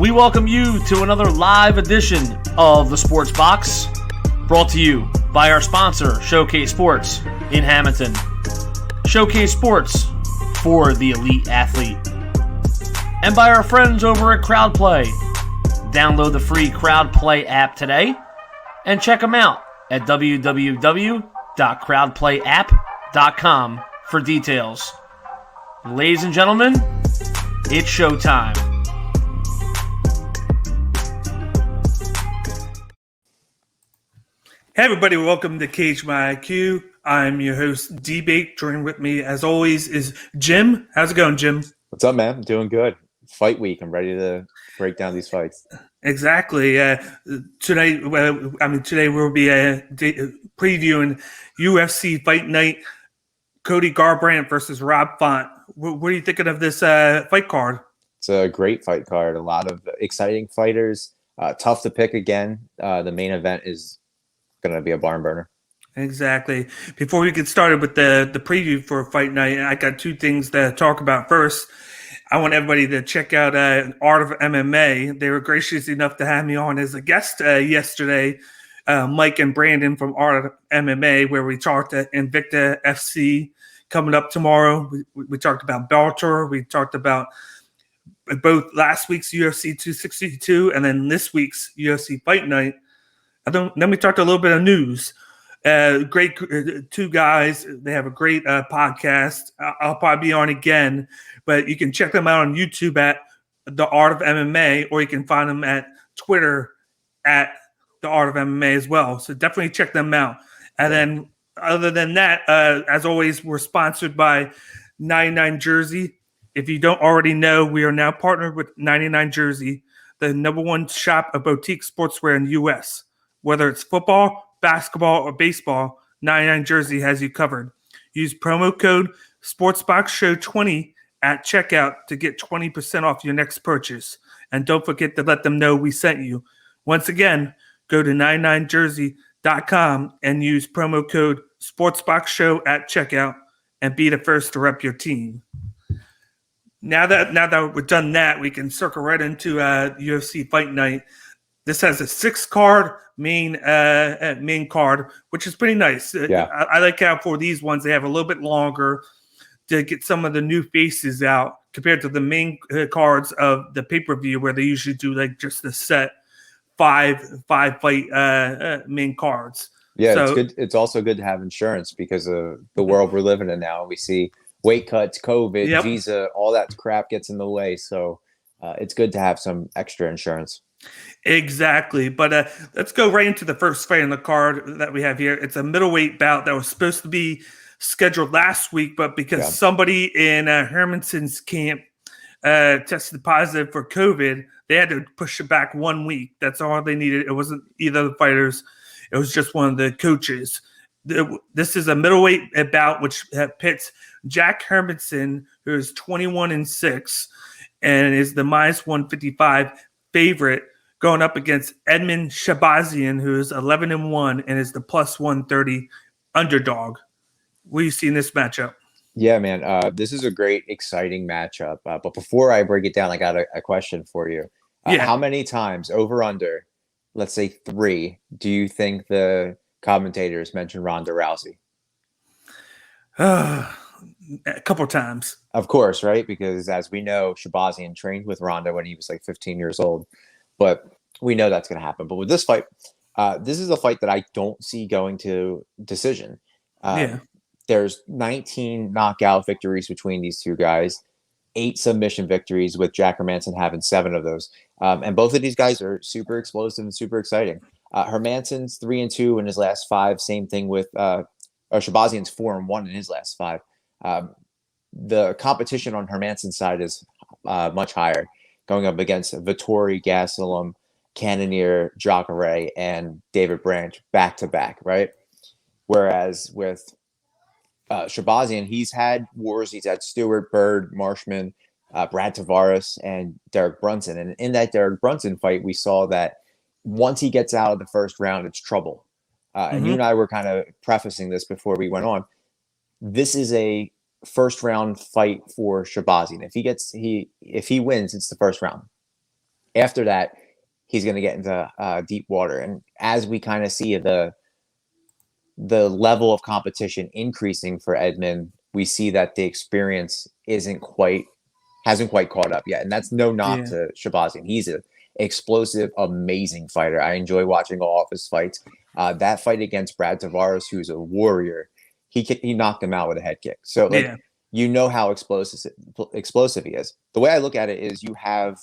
We welcome you to another live edition of the Sports Box, brought to you by our sponsor, Showcase Sports in Hamilton. Showcase Sports for the elite athlete. And by our friends over at CrowdPlay. Download the free CrowdPlay app today and check them out at www.crowdplayapp.com for details. Ladies and gentlemen, it's showtime. Hey everybody, welcome to Cage My IQ. I'm your host, D-Bake. Joining with me, as always, is Jim. How's it going, Jim? What's up, man? I'm doing good. Fight week. I'm ready to break down these fights. Exactly. Today we'll be previewing UFC Fight Night, Cody Garbrandt versus Rob Font. What are you thinking of this fight card? It's a great fight card. A lot of exciting fighters. Tough to pick again. The main event is going to be a barn burner. Exactly. Before we get started with the preview for Fight Night, I got two things to talk about. First, I want everybody to check out Art of MMA. They were gracious enough to have me on as a guest yesterday, Mike and Brandon from Art of MMA, where we talked at Invicta FC coming up tomorrow. We talked about Bellator. We talked about both last week's UFC 262 and then this week's UFC Fight Night. Then we talked a little bit of news. Great two guys. They have a great podcast. I'll probably be on again, but you can check them out on YouTube at The Art of MMA, or you can find them at Twitter at The Art of MMA as well. So definitely check them out. And then other than that, as always, we're sponsored by 99 Jersey. If you don't already know, we are now partnered with 99 Jersey, the number one shop of boutique sportswear in the U.S. Whether it's football, basketball, or baseball, 99 Jersey has you covered. Use promo code SportsBoxShow20 at checkout to get 20% off your next purchase. And don't forget to let them know we sent you. Once again, go to 99jersey.com and use promo code SportsBoxShow at checkout and be the first to rep your team. Now that we've done that, we can circle right into UFC Fight Night. This has a 6-card main card, which is pretty nice. Yeah. I like how for these ones they have a little bit longer to get some of the new faces out compared to the main cards of the pay-per-view, where they usually do like just the set five fight main cards. Yeah, so, it's good. It's also good to have insurance because of the world we're living in now. We see weight cuts, COVID, visa, all that crap gets in the way. So it's good to have some extra insurance. Exactly. But let's go right into the first fight on the card that we have here. It's a middleweight bout that was supposed to be scheduled last week, but because somebody in Hermansson's camp tested positive for COVID, they had to push it back 1 week. That's all they needed. It wasn't either of the fighters. It was just one of the coaches. This is a middleweight bout which pits Jack Hermansson, who is 21-6 and is the minus 155 favorite, going up against Edmund Shabazian, who is 11-1 and is the plus 130 underdog. What do you see in this matchup? Yeah, man. This is a great, exciting matchup. But before I break it down, I got a question for you. How many times, over under, let's say 3, do you think the commentators mentioned Ronda Rousey? A couple times. Of course, right? Because as we know, Shabazian trained with Ronda when he was like 15 years old. But we know that's going to happen. But with this fight, this is a fight that I don't see going to decision. There's 19 knockout victories between these two guys, 8 submission victories, with Jack Hermansson having 7 of those. And both of these guys are super explosive and super exciting. Hermansson's 3-2 in his last 5. Same thing with Shabazian's 4-1 in his last 5. The competition on Hermansson's side is much higher, going up against Vettori, Gastelum, Cannonier, Jacare, and David Branch back-to-back, right? Whereas with Shabazian, he's had wars. He's had Stewart, Bird, Marshman, Brad Tavares, and Derek Brunson. And in that Derek Brunson fight, we saw that once he gets out of the first round, it's trouble. And you and I were kind of prefacing this before we went on. This is a first round fight for Shabazian. If he wins, it's the first round. After that, he's going to get into deep water. And as we kind of see the level of competition increasing for Edmund, we see that the experience hasn't quite caught up yet. And that's no knock to Shabazian. He's an explosive, amazing fighter. I enjoy watching all of his fights. That fight against Brad Tavares, who's a warrior, he knocked him out with a head kick. So you know how explosive he is. The way I look at it is you have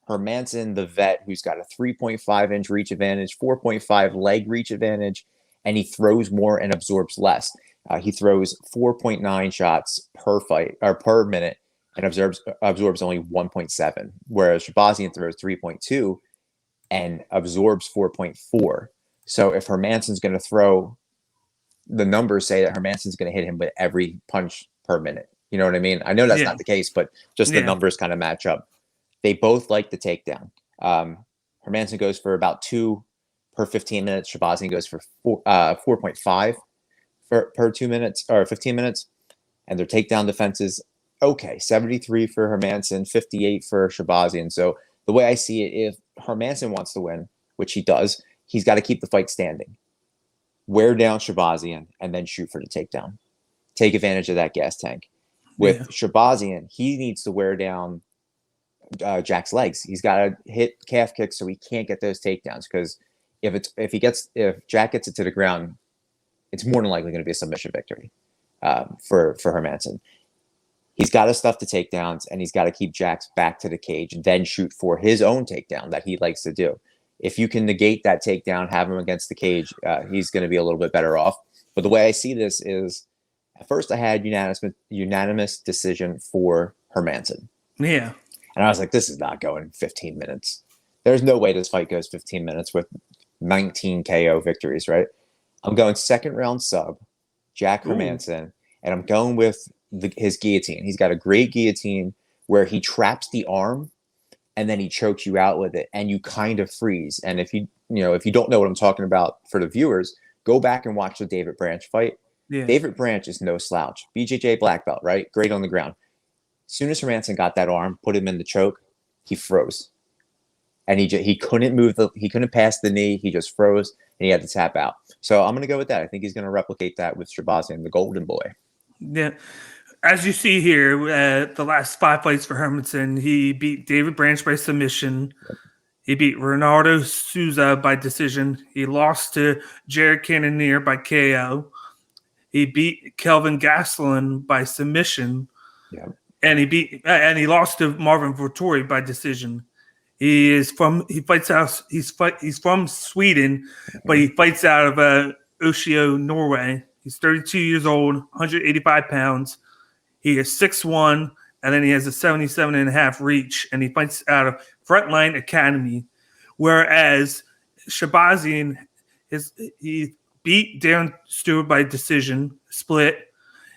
Hermansson, the vet, who's got a 3.5-inch reach advantage, 4.5 leg reach advantage, and he throws more and absorbs less. He throws 4.9 shots per fight or per minute and absorbs only 1.7, whereas Shabazian throws 3.2 and absorbs 4.4. So if Hermansson's going to throw, the numbers say that Hermansson's going to hit him with every punch per minute. You know what I mean? I know that's not the case, but just the numbers kind of match up. They both like the takedown. Hermansson goes for about 2 per 15 minutes. Shabazian goes for 4.5 per 2 minutes or 15 minutes. And their takedown defenses, 73 for Hermansson, 58 for Shabazian. So the way I see it, if Hermansson wants to win, which he does, he's got to keep the fight standing, wear down Shabazian, and then shoot for the takedown. Take advantage of that gas tank. With Shabazian, he needs to wear down Jack's legs. He's got to hit calf kicks so he can't get those takedowns, because if Jack gets it to the ground, it's more than likely going to be a submission victory for Hermansson. He's got to stuff the takedowns, and he's got to keep Jack's back to the cage, then shoot for his own takedown that he likes to do. If you can negate that takedown, have him against the cage, he's going to be a little bit better off. But the way I see this is, at first I had unanimous decision for Hermansson. Yeah. And I was like, this is not going 15 minutes. There's no way this fight goes 15 minutes with 19 KO victories, right? I'm going second round sub, Jack Hermansson, and I'm going with his guillotine. He's got a great guillotine where he traps the arm and then he chokes you out with it, and you kind of freeze. And if you don't know what I'm talking about for the viewers, go back and watch the David Branch fight. Yeah. David Branch is no slouch. BJJ black belt, right? Great on the ground. As soon as Hermansson got that arm, put him in the choke, he froze. And he couldn't move he couldn't pass the knee. He just froze, and he had to tap out. So I'm going to go with that. I think he's going to replicate that with Shabazian, the golden boy. Yeah. As you see here, the last 5 fights for Hermansson, he beat David Branch by submission. He beat Ronaldo Souza by decision. He lost to Jared Cannonier by KO. He beat Kelvin Gastelum by submission. Yeah. And he lost to Marvin Vettori by decision. He's from Sweden, but he fights out of Oslo, Norway. He's 32 years old, 185 pounds. He is 6'1", and then he has a 77.5 reach, and he fights out of Frontline Academy. Whereas Shabazian, he beat Darren Stewart by decision, split.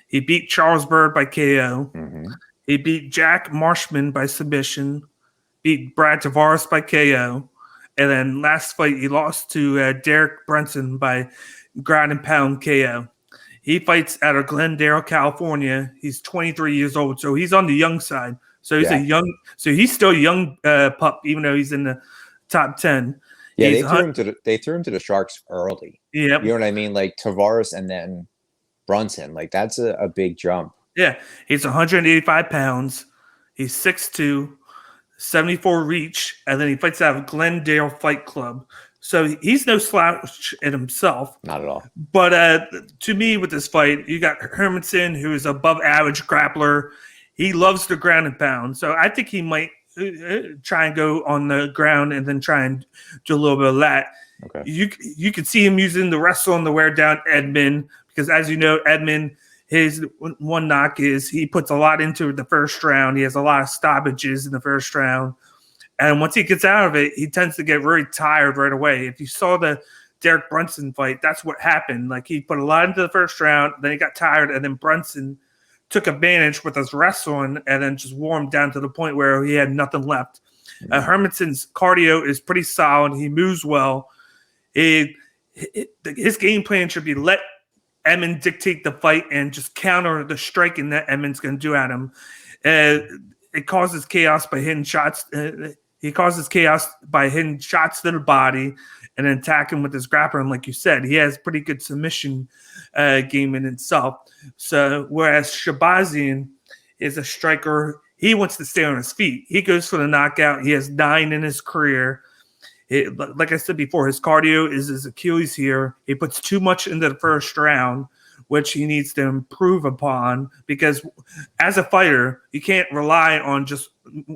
He beat Charles Bird by KO. Mm-hmm. He beat Jack Marshman by submission, beat Brad Tavares by KO. And then last fight, he lost to Derek Brunson by ground and pound KO. He fights out of Glendale, California. He's 23 years old, so he's on the young side. So he's he's still a young pup, even though he's in the top 10. Yeah, they threw him to the Sharks early. Yeah, you know what I mean? Like Tavares and then Brunson. Like that's a big jump. Yeah, he's 185 pounds. He's 6'2", 74 reach, and then he fights out of Glendale Fight Club. So he's no slouch in himself. Not at all. But to me, with this fight, you got Hermansson, who is above average grappler. He loves the ground and pound. So I think he might try and go on the ground and then try and do a little bit of that. Okay. You can see him using the wrestle and the wear down Edmund, because as you know, Edmund, his one knock is he puts a lot into the first round. He has a lot of stoppages in the first round. And once he gets out of it, he tends to get very tired right away. If you saw the Derek Brunson fight, that's what happened. Like he put a lot into the first round, then he got tired, and then Brunson took advantage with his wrestling and then just wore him down to the point where he had nothing left. Hermansson's cardio is pretty solid. He moves well. His game plan should be let Edmund dictate the fight and just counter the striking that Edmund's going to do at him. It causes chaos by hitting shots He causes chaos by hitting shots to the body and then attacking with his grappling, like you said. He has pretty good submission game in itself. So whereas Shabazian is a striker, he wants to stay on his feet. He goes for the knockout. He has 9 in his career. Like I said before, his cardio is his Achilles here. He puts too much into the first round, which he needs to improve upon, because as a fighter, you can't rely on just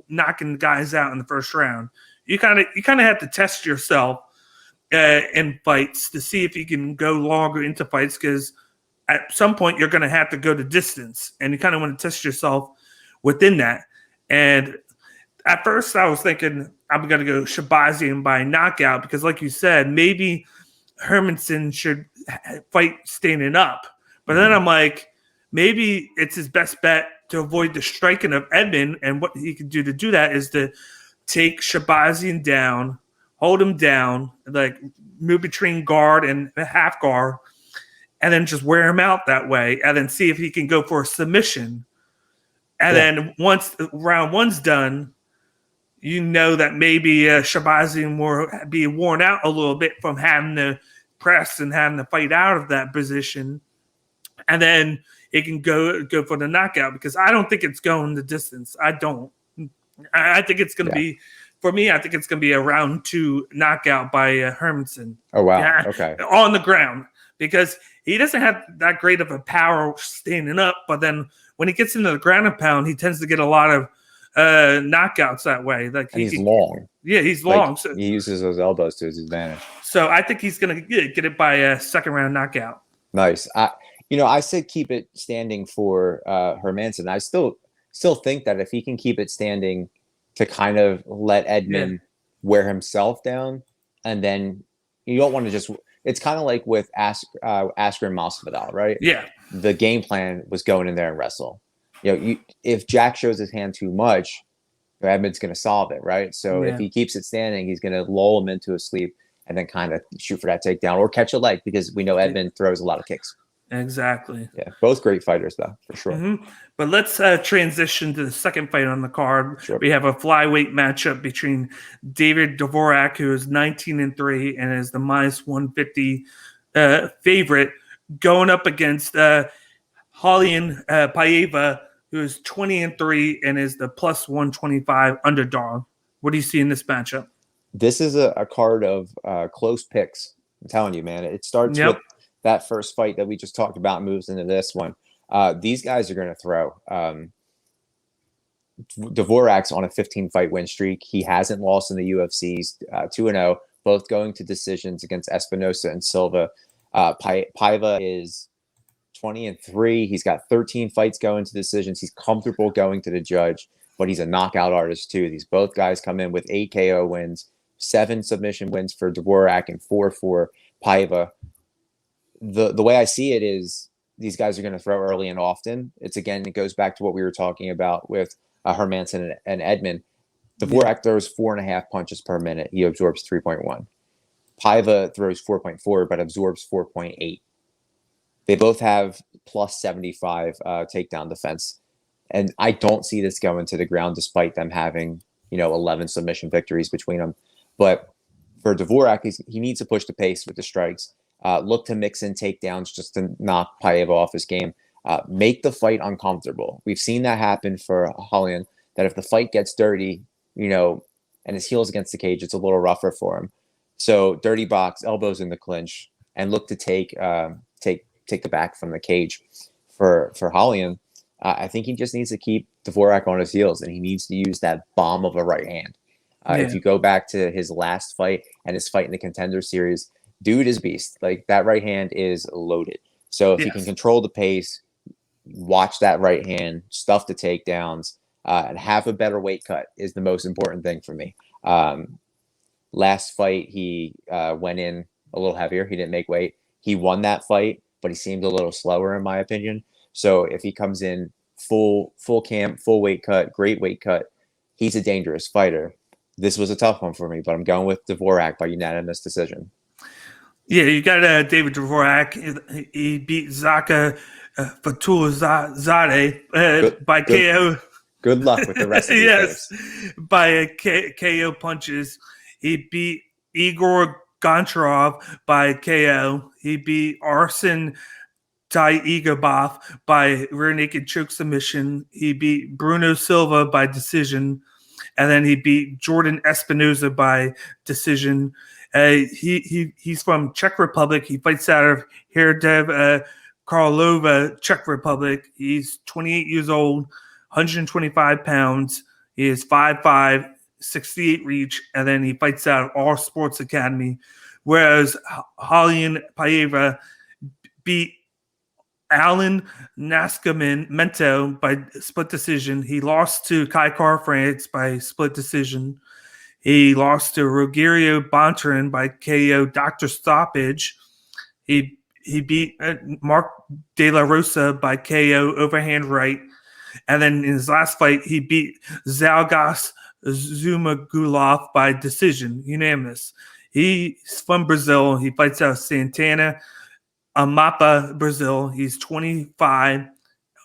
knocking guys out in the first round. You kind of have to test yourself in fights to see if you can go longer into fights, because at some point you're going to have to go the distance, and you kind of want to test yourself within that. And at first I was thinking I'm going to go Shabazian by knockout, because like you said, maybe Hermanson should fight standing up. But then I'm like, maybe it's his best bet to avoid the striking of Edmond, and what he can do to do that is to take Shabazian down, hold him down, like move between guard and half guard, and then just wear him out that way, and then see if he can go for a submission. And then once round 1's done, you know that maybe Shabazian will be worn out a little bit from having to press and having to fight out of that position. And then it can go for the knockout, because I don't think it's going the distance. I don't. I think it's going to be, for me, I think it's going to be a round 2 knockout by Hermanson. Oh, wow. Okay. On the ground, because he doesn't have that great of a power standing up. But then when he gets into the ground and pound, he tends to get a lot of knockouts that way. Like he's long. Yeah, he's long. So he uses those elbows to his advantage. So I think he's going to get it by a second round knockout. Nice. I said keep it standing for Hermanson. I still think that if he can keep it standing to kind of let Edmond wear himself down, and then you don't want to just. It's kind of like with Askren Masvidal, right? Yeah. The game plan was going in there and wrestle. If Jack shows his hand too much, Edmond's going to solve it, right? So if he keeps it standing, he's going to lull him into a sleep and then kind of shoot for that takedown or catch a leg, because we know Edmond throws a lot of kicks. Exactly. Yeah, both great fighters, though, for sure. Mm-hmm. But let's transition to the second fight on the card. Sure. We have a flyweight matchup between David Dvorak, who is 19-3 and is the minus 150 favorite, going up against Julian Paiva, who is 20-3 and is the plus 125 underdog. What do you see in this matchup? This is a card of close picks. I'm telling you, man. It starts with that first fight that we just talked about, moves into this one. These guys are going to throw. Dvorak's on a 15-fight win streak. He hasn't lost in the UFC's 2-0, both going to decisions against Espinosa and Silva. Paiva is 20-3. He's got 13 fights going to decisions. He's comfortable going to the judge, but he's a knockout artist too. These both guys come in with 8 KO wins, 7 submission wins for Dvorak, and 4 for Paiva. The way I see it is these guys are going to throw early and often. It goes back to what we were talking about with Hermanson and Edmond. Dvorak throws 4.5 punches per minute. He absorbs 3.1. Paiva throws 4.4, but absorbs 4.8. They both have plus 75 takedown defense. And I don't see this going to the ground, despite them having, 11 submission victories between them. But for Dvorak, he needs to push the pace with the strikes. Look to mix in takedowns just to knock Paiva off his game. Make the fight uncomfortable. We've seen that happen for Julian, that if the fight gets dirty, and his heel's against the cage, it's a little rougher for him. So dirty box, elbows in the clinch, and look to take the back from the cage for Julian. I think he just needs to keep Dvorak on his heels, and he needs to use that bomb of a right hand. If you go back to his last fight and his fight in the Contender Series, dude is beast. Like, that right hand is loaded. So if you can control the pace, watch that right hand, stuff the takedowns, and have a better weight cut is the most important thing for me. Last fight, he went in a little heavier. He didn't make weight. He won that fight, but he seemed a little slower, in my opinion. So if he comes in full camp, full weight cut, great weight cut, he's a dangerous fighter. This was a tough one for me, but I'm going with Dvorak by unanimous decision. Yeah, you got David Dvorak. He beat Zaka Fatulzadeh by KO. Good luck with the rest of these yes, names. by KO punches. He beat Igor Goncharov by KO. He beat Arsen Taigabov by rear naked choke submission. He beat Bruno Silva by decision. And then he beat Jordan Espinoza by decision. He's from Czech Republic. He fights out of Hradev Karlova, Czech Republic. He's 28 years old, 125 pounds. He is 5'5", 68 reach, and then he fights out of All Sports Academy. Whereas Julian Paiva beat Alan Nascimento by split decision. He lost to Kai Car-France by split decision. He lost to Rogerio Bontarin by KO doctor stoppage. He beat Mark De La Rosa by KO overhand right. And then in his last fight, he beat Zalgas Zumagulov by decision, unanimous. He's from Brazil. He fights out of Santana, Amapa, Brazil. He's 25,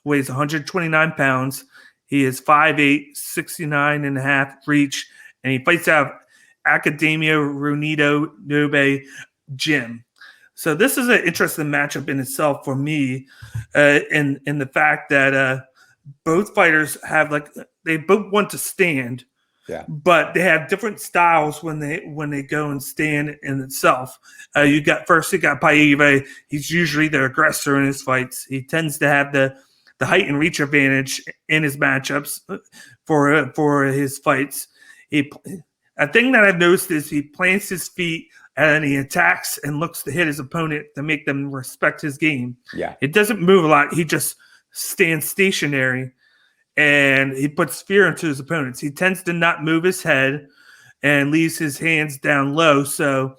weighs 129 pounds. He is 5'8", 69 and a half reach, and he fights out of Academia Reunido Nobe Gym. So this is an interesting matchup in itself for me, in the fact that both fighters have they both want to stand. Yeah. But they have different styles when they go and stand in itself. You got Paiva. He's usually the aggressor in his fights. He tends to have the height and reach advantage in his matchups for his fights. A thing that I've noticed is he plants his feet and then he attacks and looks to hit his opponent to make them respect his game. Yeah. It doesn't move a lot. He just stands stationary. And he puts fear into his opponents. He tends to not move his head and leaves his hands down low. So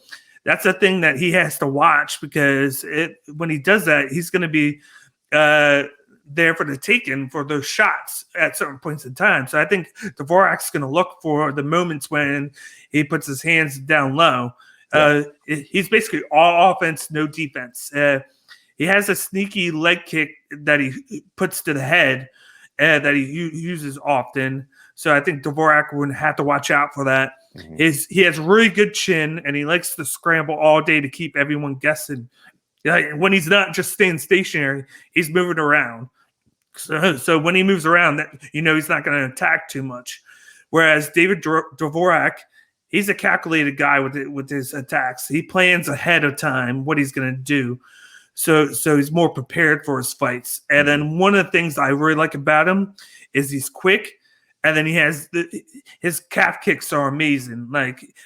that's a thing that he has to watch, because when he does that, he's going to be there for the taking for those shots at certain points in time. So I think Dvorak's going to look for the moments when he puts his hands down low. Yeah. He's basically all offense, no defense. He has a sneaky leg kick that he puts to the head, that he uses often. So I think Dvorak would have to watch out for that. Mm-hmm. He has really good chin, and he likes to scramble all day to keep everyone guessing. When he's not just staying stationary, he's moving around. So when he moves around, he's not going to attack too much. Whereas David Dvorak, he's a calculated guy with his attacks. He plans ahead of time what he's going to do. So he's more prepared for his fights. And then one of the things I really like about him is he's quick, and then he has his calf kicks are amazing.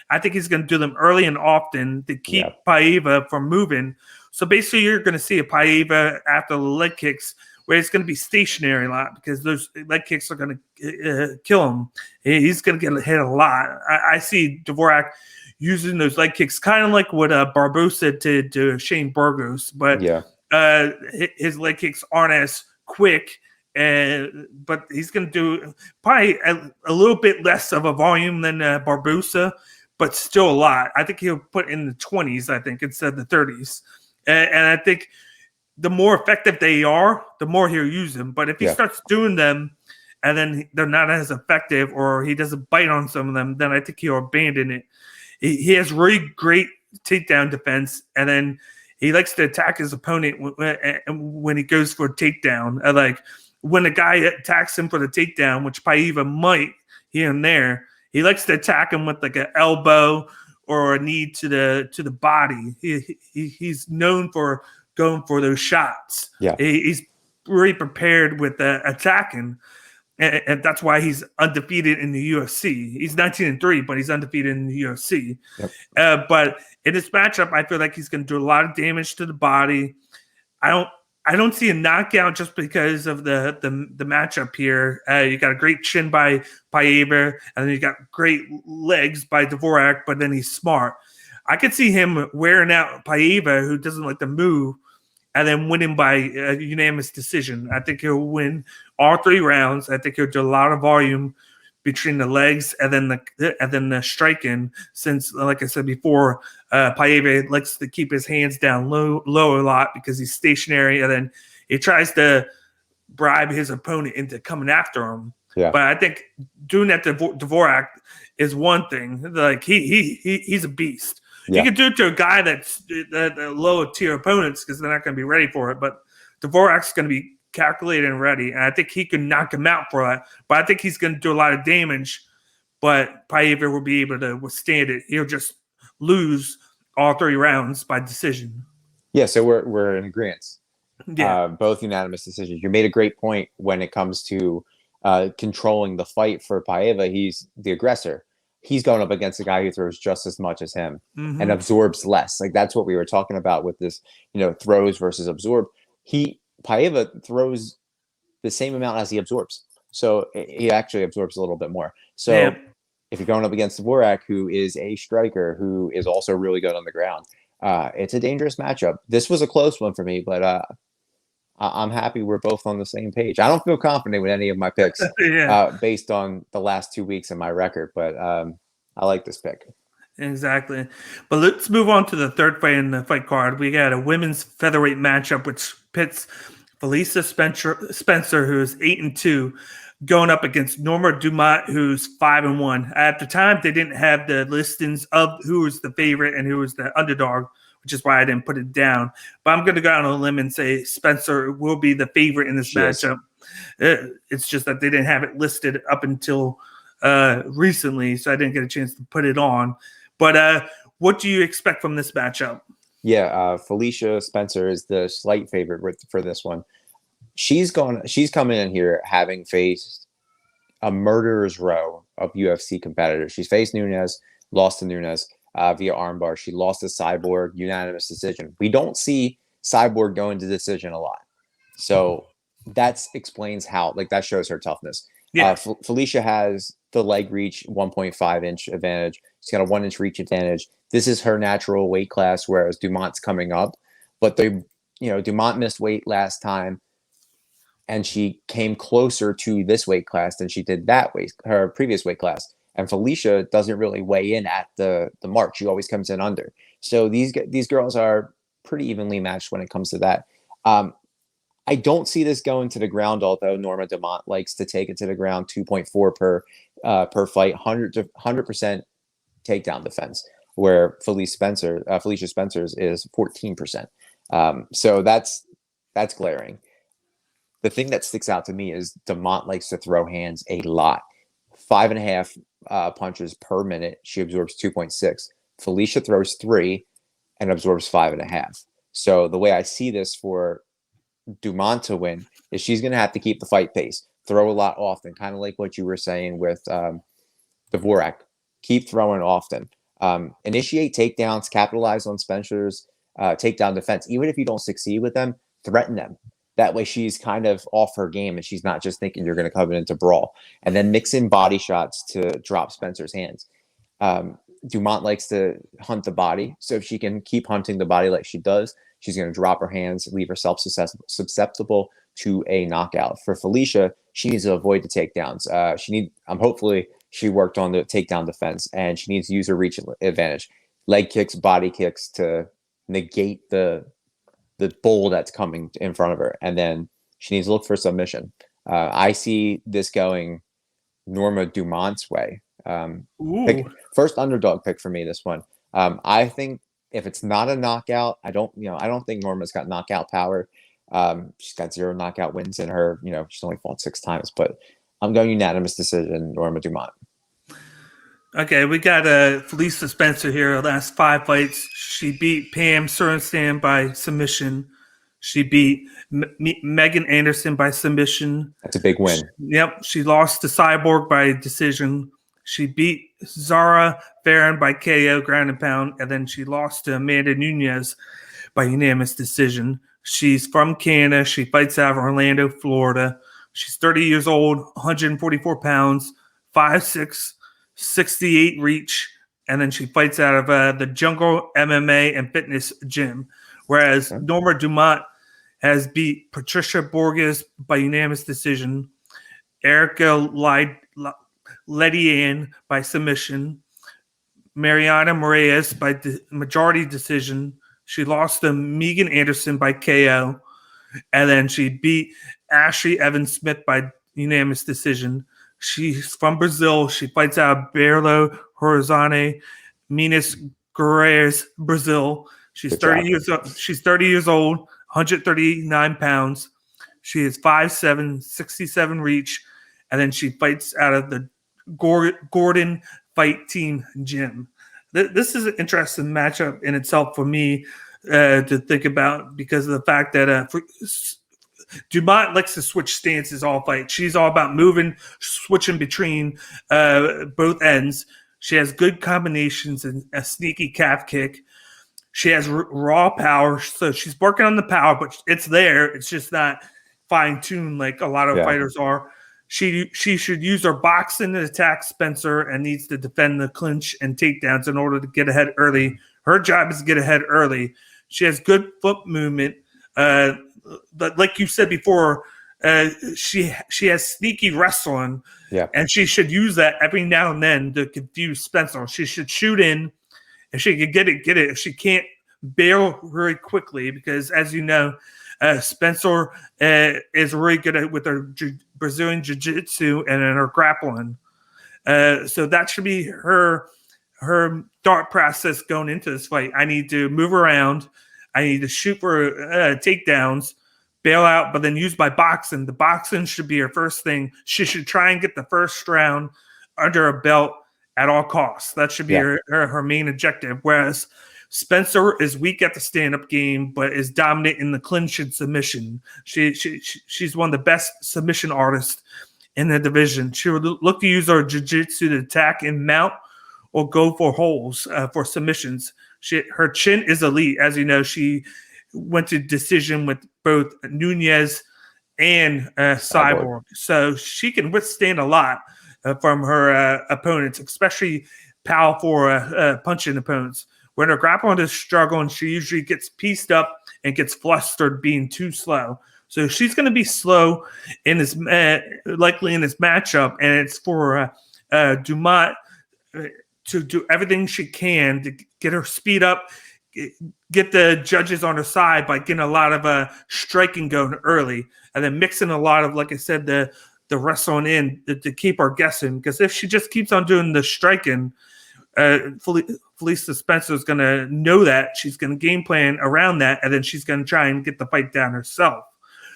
I think he's going to do them early and often to keep Paiva from moving. So basically, you're going to see a Paiva after the leg kicks where it's going to be stationary a lot, because those leg kicks are going to kill him. He's going to get hit a lot. I see Dvorak using those leg kicks, kind of like what Barbosa did to Shane Burgos, but his leg kicks aren't as quick, but he's going to do probably a little bit less of a volume than Barbosa, but still a lot. I think he'll put in the 20s, I think, instead of the 30s. And I think the more effective they are, the more he'll use them. But if he starts doing them and then they're not as effective, or he doesn't bite on some of them, then I think he'll abandon it. He has really great takedown defense, and then he likes to attack his opponent when he goes for a takedown. When a guy attacks him for the takedown, which Paiva might here and there, he likes to attack him with an elbow or a knee to the body. He's known for going for those shots. Yeah, he's really prepared with attacking. And that's why he's undefeated in the UFC. He's 19-3, but he's undefeated in the UFC. Yep. But in this matchup, I feel like he's going to do a lot of damage to the body. I don't see a knockout just because of the matchup here. You got a great chin by Paiva, and then you got great legs by Dvorak, but then he's smart. I could see him wearing out Paiva, who doesn't like to move, and then winning by a unanimous decision. I think he'll win all 3 rounds. I think he'll do a lot of volume between the legs and then the striking. Since, like I said before, Paiva likes to keep his hands down low a lot because he's stationary, and then he tries to bribe his opponent into coming after him. Yeah. But I think doing that to Dvorak is one thing. Like he's a beast. Yeah. He can do it to a guy that's low tier opponents because they're not going to be ready for it. But Dvorak's going to be calculated and ready, and I think he can knock him out for that. But I think he's going to do a lot of damage. But Paiva will be able to withstand it. He'll just lose all 3 rounds by decision. Yeah, so we're in agreement. Yeah. Both unanimous decisions. You made a great point when it comes to controlling the fight for Paiva. He's the aggressor. He's going up against a guy who throws just as much as him and absorbs less. Like that's what we were talking about with this, throws versus absorb. Paiva throws the same amount as he absorbs. So he actually absorbs a little bit more. So if you're going up against Dvorak, who is a striker, who is also really good on the ground, it's a dangerous matchup. This was a close one for me, but I'm happy we're both on the same page. I don't feel confident with any of my picks based on the last 2 weeks in my record, but I like this pick. Exactly. But let's move on to the third fight in the fight card. We got a women's featherweight matchup, which pits Felicia Spencer, who's 8-2, going up against Norma Dumont, who's 5-1. At the time, they didn't have the listings of who was the favorite and who was the underdog, which is why I didn't put it down. But I'm going to go out on a limb and say Spencer will be the favorite in this matchup. It's just that they didn't have it listed up until recently, so I didn't get a chance to put it on. But what do you expect from this matchup? Yeah, Felicia Spencer is the slight favorite for this one. She's coming in here having faced a murderer's row of UFC competitors. She's faced Nunes, lost to Nunes via armbar. She lost to Cyborg, unanimous decision. We don't see Cyborg go into decision a lot. So that explains how, that shows her toughness. Yeah. Felicia has the leg reach 1.5 inch advantage. She's got a 1 inch reach advantage. This is her natural weight class, whereas Dumont's coming up. But Dumont missed weight last time, and she came closer to this weight class than she did her previous weight class. And Felicia doesn't really weigh in at the mark. She always comes in under. So these girls are pretty evenly matched when it comes to that. I don't see this going to the ground, although Norma Dumont likes to take it to the ground, 2.4 per fight, 100% takedown defense, where Felicia Spencer's is 14%. So that's glaring. The thing that sticks out to me is Dumont likes to throw hands a lot. 5.5 punches per minute. She absorbs 2.6. Felicia throws 3 and absorbs 5.5. So the way I see this for Dumont to win is she's going to have to keep the fight pace, throw a lot often, kind of like what you were saying with Dvorak. Keep throwing often. Initiate takedowns, capitalize on Spencer's takedown defense. Even if you don't succeed with them, threaten them. That way she's kind of off her game and she's not just thinking you're going to come in to brawl. And then mix in body shots to drop Spencer's hands. Dumont likes to hunt the body. So if she can keep hunting the body like she does, she's going to drop her hands, leave herself susceptible to a knockout. For Felicia, she needs to avoid the takedowns. Hopefully she worked on the takedown defense, and she needs to use her reach advantage. Leg kicks, body kicks to negate the bull that's coming in front of her. And then she needs to look for submission. I see this going Norma Dumont's way. First underdog pick for me, this one. I think if it's not a knockout, I don't think Norma's got knockout power. She's got 0 knockout wins in her. She's only fought 6 times, but I'm going unanimous decision, Norma Dumont. Okay, we got Felicia Spencer here. Her last 5 fights, she beat Pam Sorenstam by submission. She beat Megan Anderson by submission. That's a big win. She lost to Cyborg by decision. She beat Zara Farron by KO, ground and pound, and then she lost to Amanda Nunes by unanimous decision. She's from Canada. She fights out of Orlando, Florida. She's 30 years old, 144 pounds, 5'6", 68 reach, and then she fights out of the Jungle MMA and Fitness Gym. Whereas Norma Dumont has beat Patricia Borges by unanimous decision, Erica Ledian by submission, Mariana Moraes by majority decision. She lost to Megan Anderson by KO, and then she beat Ashley Evans Smith by unanimous decision. She's from Brazil. She fights out of Belo Horizonte, Minas Gerais, Brazil. She's Good 30 job. years old. She's 30 years old, 139 pounds. She is 5'7", 67 reach, and then she fights out of the Gordon Fight Team Gym. This is an interesting matchup in itself for me to think about because of the fact that Dumont likes to switch stances all fight. She's all about moving, switching between both ends. She has good combinations and a sneaky calf kick. She has raw power, so she's working on the power, but it's there. It's just not fine-tuned like a lot of fighters are. She should use her boxing to attack Spencer and needs to defend the clinch and takedowns in order to get ahead early. Her job is to get ahead early. She has good foot movement. But like you said before, she has sneaky wrestling, and she should use that every now and then to confuse Spencer. She should shoot in. If she can get it. If she can't, bail very quickly because, as you know, Spencer is really good with her Brazilian jiu-jitsu and her grappling. So that should be her thought process going into this fight. I need to move around. I need to shoot for takedowns, bail out, but then use my boxing. The boxing should be her first thing. She should try and get the first round under her belt at all costs. That should be her main objective. Whereas Spencer is weak at the stand-up game, but is dominant in the clinch and submission. She's one of the best submission artists in the division. She would look to use her jiu-jitsu to attack and mount or go for holes for submissions. Her chin is elite. As you know, she went to decision with both Nunez and Cyborg. So she can withstand a lot from her opponents, especially powerful punching opponents. When her grappling is struggling, she usually gets pieced up and gets flustered being too slow. So she's going to be slow in this, likely in this matchup, and it's for Dumont to do everything she can to get her speed up, get the judges on her side by getting a lot of striking going early, and then mixing a lot of, like I said, the wrestling in to keep her guessing. Because if she just keeps on doing the striking, Felicia Spencer is going to know that. She's going to game plan around that, and then she's going to try and get the fight down herself.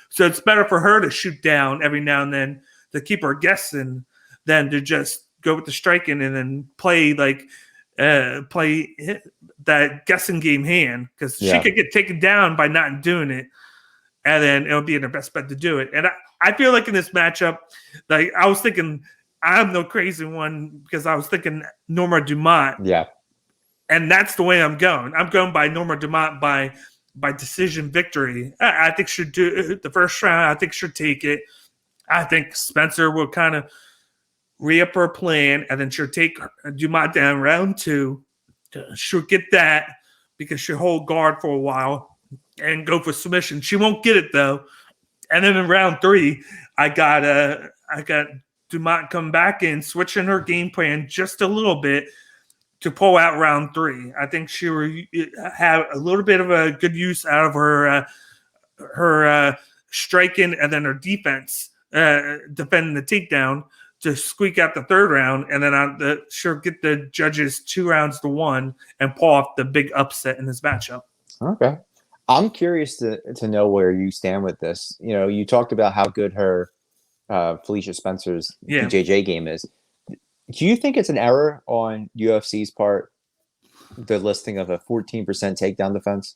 So it's better for her to shoot down every now and then to keep her guessing than to just go with the striking and then play that guessing game hand, because she could get taken down by not doing it, and then it'll be in her best bet to do it. And I feel like in this matchup, like I was thinking, I'm no crazy one because I was thinking Norma Dumont. Yeah. And that's the way I'm going. I'm going by Norma Dumont by decision victory. I think she'll do the first round. I think she'll take it. I think Spencer will kind of re-up her plan, and then she'll take Dumont down round 2. She'll get that because she'll hold guard for a while and go for submission. She won't get it though. And then in round 3, I got Dumont come back in, switching her game plan just a little bit to pull out round 3. I think she will have a little bit of a good use out of her striking and then her defense, defending the takedown to squeak out the 3rd round, and then she'll get the judges 2 rounds to 1 and pull off the big upset in this matchup. Okay. I'm curious to know where you stand with this. You know, you talked about how good her Felicia Spencer's BJJ game is. Do you think it's an error on UFC's part, the listing of a 14% takedown defense?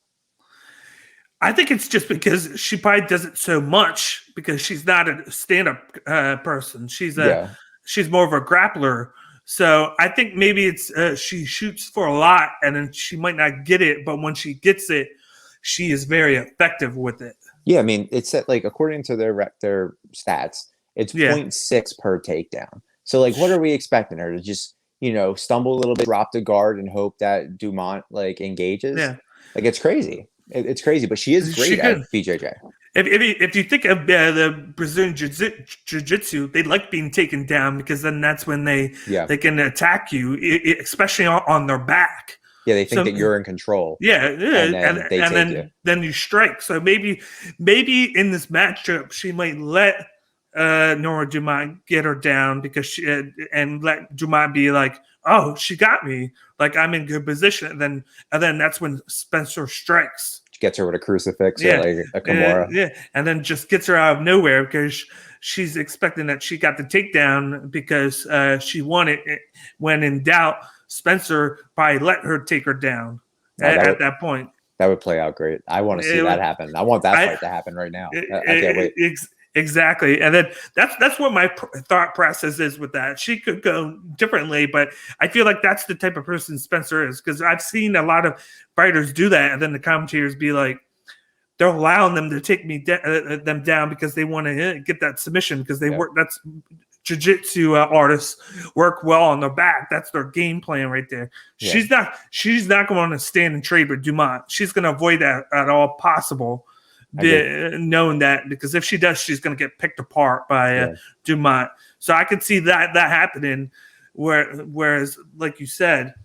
I think it's just because she probably does it so much because she's not a stand-up person. She's more of a grappler. So I think maybe it's she shoots for a lot and then she might not get it, but when she gets it, she is very effective with it. Yeah, I mean, it's like according to their stats, it's 0.6 per takedown. So like, what are we expecting her to just, stumble a little bit, drop the guard, and hope that Dumont like engages? Yeah, like it's crazy. It's crazy, but she is great at BJJ. If you think of the Brazilian jiu-jitsu, they like being taken down because then that's when they can attack you, especially on their back. Yeah, they think that you're in control. Yeah, and then you strike. So maybe in this matchup she might let Nora Dumont get her down because and let Dumont be like, oh, she got me, like I'm in good position, and then that's when Spencer strikes. Gets her with a crucifix Yeah, or like a Kimura. yeah, and then just gets her out of nowhere because she's expecting that she got the takedown because she won it. When in doubt, Spencer probably let her take her down at that point. That would play out great. I want to see that happen. I want that fight to happen right now. I can't wait. Exactly, and then that's what my thought process is with that. She could go differently, but I feel like that's the type of person Spencer is, because I've seen a lot of fighters do that, and then the commentators be like, they're allowing them to take them down because they want to get that submission because they work. That's jiu-jitsu artists work well on their back. That's their game plan right there. Yeah. She's not going to stand and trade with Dumont. She's going to avoid that at all possible. Knowing that, because if she does, she's going to get picked apart by Dumont. So I could see that happening. Whereas, like you said,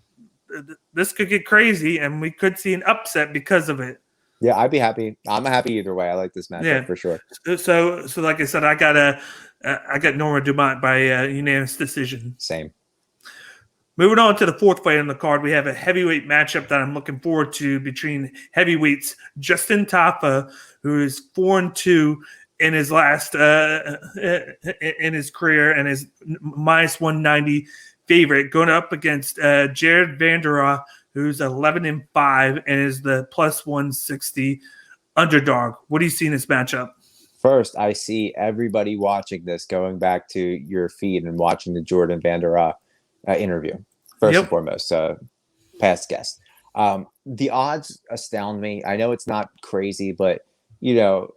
this could get crazy, and we could see an upset because of it. Yeah, I'd be happy. I'm happy either way. I like this matchup for sure. So like I said, I got Nora Dumont by unanimous decision. Same. Moving on to the fourth fight on the card, we have a heavyweight matchup that I'm looking forward to between heavyweights Justin Tafa, who is 4-2 in his last in his career and is minus 190 favorite, going up against Jared Vanderaa, who's 11-5 and is the plus 160 underdog. What do you see in this matchup? First, I see everybody watching this going back to your feed and watching the Jordan Vanderaa interview. First and foremost, past guest. The odds astound me. I know it's not crazy, but they're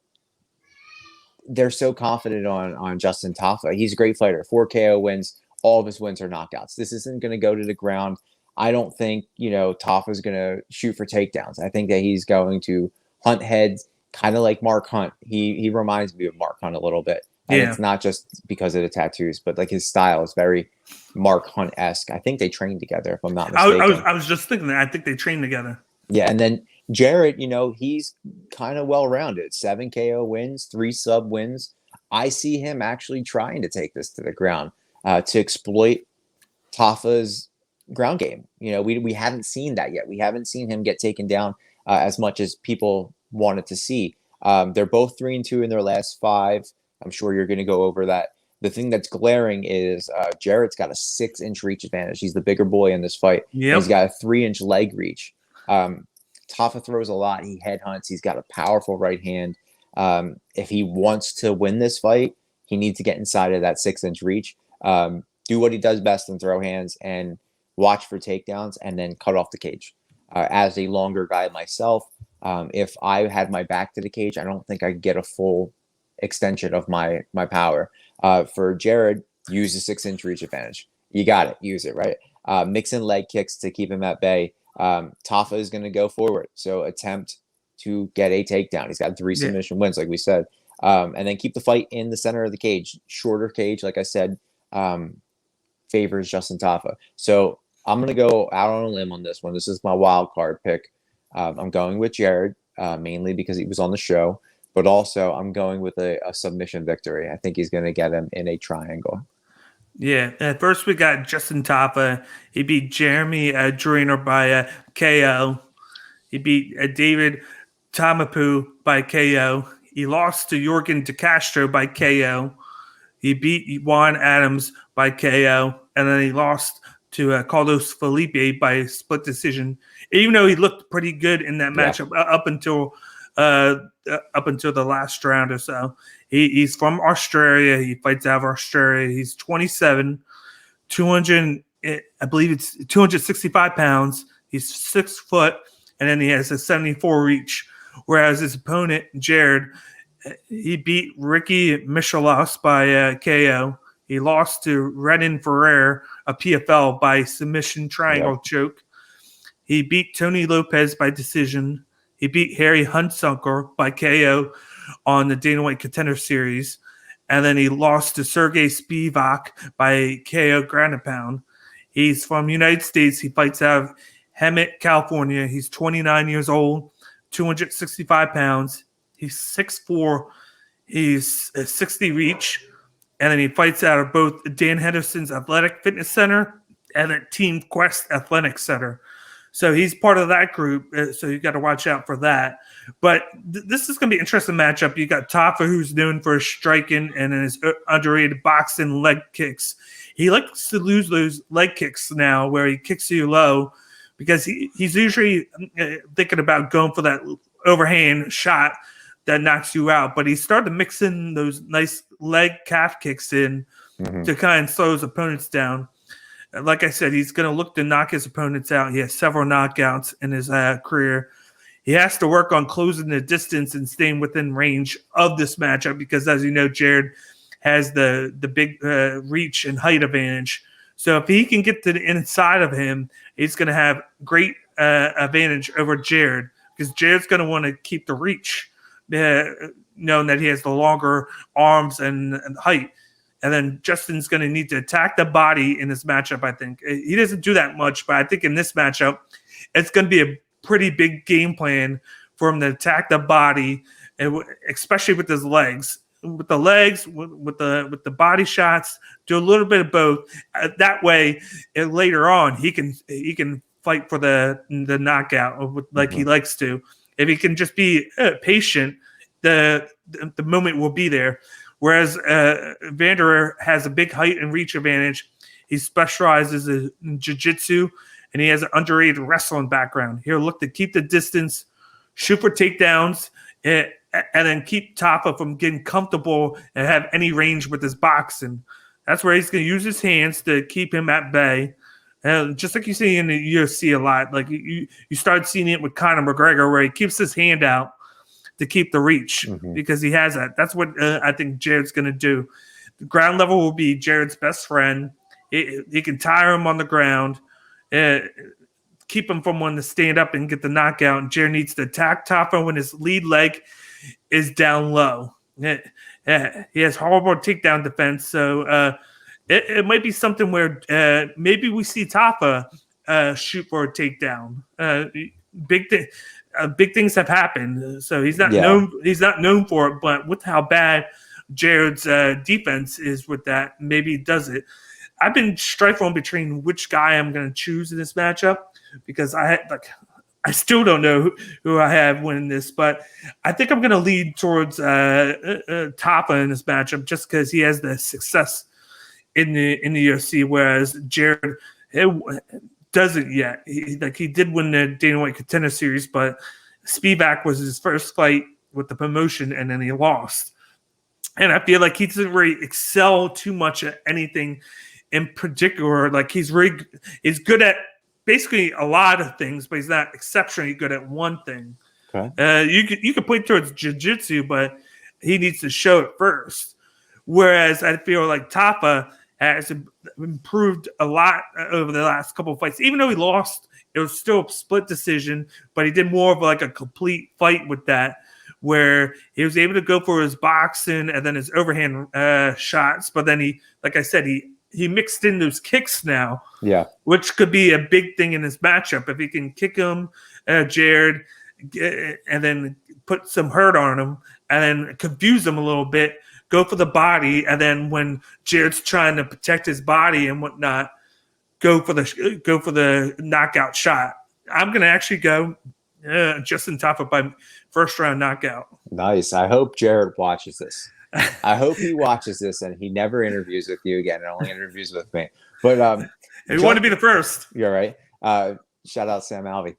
so confident on Justin Tafa. He's a great fighter. 4 KO wins. All of his wins are knockouts. This isn't going to go to the ground. I don't think Tafa's going to shoot for takedowns. I think that he's going to hunt heads, kind of like Mark Hunt. He reminds me of Mark Hunt a little bit. And it's not just because of the tattoos, but like his style is very Mark Hunt-esque. I think they trained together, if I'm not mistaken. I was just thinking that. I think they trained together. Yeah, and then Jared, he's kind of well-rounded. 7 KO wins, 3 sub wins. I see him actually trying to take this to the ground to exploit Tafa's ground game. We haven't seen that yet. We haven't seen him get taken down as much as people wanted to see. They're both 3-2 in their last 5. I'm sure you're going to go over that. The thing that's glaring is Jared's got a 6-inch reach advantage. He's the bigger boy in this fight. Yep. He's got a 3-inch leg reach. Tafa throws a lot. He headhunts. He's got a powerful right hand. If he wants to win this fight, he needs to get inside of that 6-inch reach. Do what he does best and throw hands and watch for takedowns and then cut off the cage. As a longer guy myself, if I had my back to the cage, I don't think I could get a full extension of my power. For Jared, use the 6-inch reach advantage. You got it. Use it, right? Mix in leg kicks to keep him at bay. Tafa is going to go forward. So attempt to get a takedown. He's got 3 submission wins, like we said. And then keep the fight in the center of the cage. Shorter cage, like I said, favors Justin Tafa. So I'm going to go out on a limb on this one. This is my wild card pick. I'm going with Jared, mainly because he was on the show. But also, I'm going with a submission victory. I think he's going to get him in a triangle. Yeah. At first, we got Justin Tafa. He beat Jeremy Joyner by KO. He beat David Tamapu by KO. He lost to Jorgen De Castro by KO. He beat Juan Adams by KO. And then he lost to Carlos Felipe by split decision. Even though he looked pretty good in that matchup up until the last round or so. He's from Australia. He fights out of Australia. He's 27, 200. I believe it's 265 pounds. He's 6 foot, and then he has a 74 reach. Whereas his opponent Jared, he beat Ricky Michalos by KO. He lost to Renan Ferrer, a PFL, by submission triangle choke. He beat Tony Lopez by decision. He beat Harry Hunsucker by KO on the Dana White Contender Series. And then he lost to Sergey Spivak by KO ground and pound. He's from the United States. He fights out of Hemet, California. He's 29 years old, 265 pounds. He's 6'4". He's a 60 reach. and then he fights out of both Dan Henderson's Athletic Fitness Center and at Team Quest Athletic Center. So he's part of that group, so you got to watch out for that. But this is going to be an interesting matchup. You got Tafa, who's known for his striking and his underrated boxing leg kicks. He likes to lose those leg kicks now, where he kicks you low, because he's usually thinking about going for that overhand shot that knocks you out. But he started to mix in those nice leg calf kicks in to kind of slow his opponents down. Like I said, he's going to look to knock his opponents out. He has several knockouts in his career. He has to work on closing the distance and staying within range of this matchup because, as you know, Jared has the big reach and height advantage. So if he can get to the inside of him, he's going to have great advantage over Jared because Jared's going to want to keep the reach, knowing that he has the longer arms and height. And then Justin's going to need to attack the body in this matchup, I think. He doesn't do that much, but I think in this matchup, it's going to be a pretty big game plan for him to attack the body, and especially with his legs. With the legs, with the body shots, do a little bit of both. That way, later on, he can fight for the knockout like he likes to. If he can just be patient, the moment will be there. Whereas Vanderer has a big height and reach advantage. He specializes in jiu-jitsu, and he has an underrated wrestling background. He'll look to keep the distance, shoot for takedowns, and then keep Tafa from getting comfortable and have any range with his boxing. That's where he's going to use his hands to keep him at bay. Just like you see in the UFC a lot. Like you start seeing it with Conor McGregor, where he keeps his hand out to keep the reach because he has that. That's what I think Jared's going to do. The ground level will be Jared's best friend. He can tire him on the ground, keep him from wanting to stand up and get the knockout. And Jared needs to attack Tafa when his lead leg is down low. He has horrible takedown defense, so it might be something where maybe we see Tafa shoot for a takedown. Big things have happened, so he's not known. He's not known for it, but with how bad Jared's defense is with that, maybe he does it. I've been trifling between which guy I'm going to choose in this matchup because I still don't know who I have winning this, but I think I'm going to lead towards Tafa in this matchup just because he has the success in the UFC, whereas Jared doesn't yet. He did win the Dana White Contender Series, but Spivak was his first fight with the promotion, and then he lost. And I feel like he doesn't really excel too much at anything in particular. Like he's good at basically a lot of things, but he's not exceptionally good at one thing. Okay. You could point towards jiu-jitsu, but he needs to show it first. Whereas I feel like Tafa has improved a lot over the last couple of fights. Even though he lost, it was still a split decision, but he did more of like a complete fight with that, where he was able to go for his boxing and then his overhand shots. But then like I said, he mixed in those kicks now, which could be a big thing in this matchup. If he can kick him, Jared, and then put some hurt on him and then confuse him a little bit, go for the body, and then when Jared's trying to protect his body and whatnot, go for the knockout shot. I'm going to actually go Justin Tafa by first round knockout. Nice. I hope Jared watches this. I hope he watches this and he never interviews with you again and only interviews with me. But you want to be the first. You're right. Shout out Sam Alvey.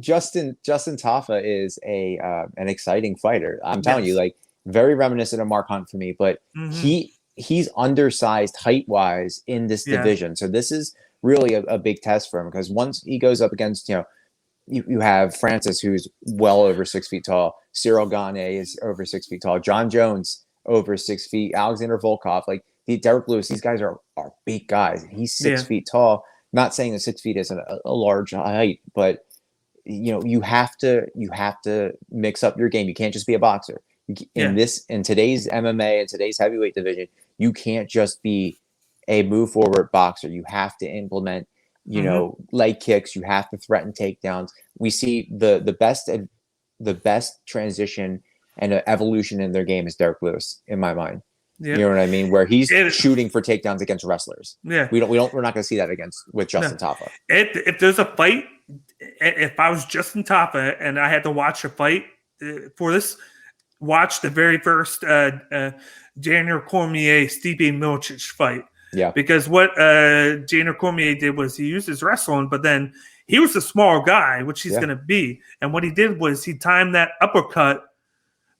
Justin Tafa is an exciting fighter. I'm telling you, like, very reminiscent of Mark Hunt for me, but he's undersized height-wise in this division. So this is really a big test for him because once he goes up against, you have Francis, who's well over 6 feet tall. Cyril Gane is over 6 feet tall. John Jones over 6 feet. Alexander Volkov, Derek Lewis, these guys are big guys. He's 6 feet tall. Not saying that 6 feet isn't a large height, but you have to mix up your game. You can't just be a boxer. In today's MMA and today's heavyweight division, you can't just be a move forward boxer. You have to implement, leg kicks. You have to threaten takedowns. We see the best transition and evolution in their game is Derek Lewis, in my mind. Yeah. You know what I mean? Where he's And- shooting for takedowns against wrestlers. Yeah. We're not going to see that with Justin Taffa. If there's a fight, if I was Justin Taffa and I had to watch a fight for this, watch the very first Daniel Cormier-Stipe Miocic fight. Yeah. Because what Daniel Cormier did was he used his wrestling, but then he was a small guy, which he's going to be. And what he did was he timed that uppercut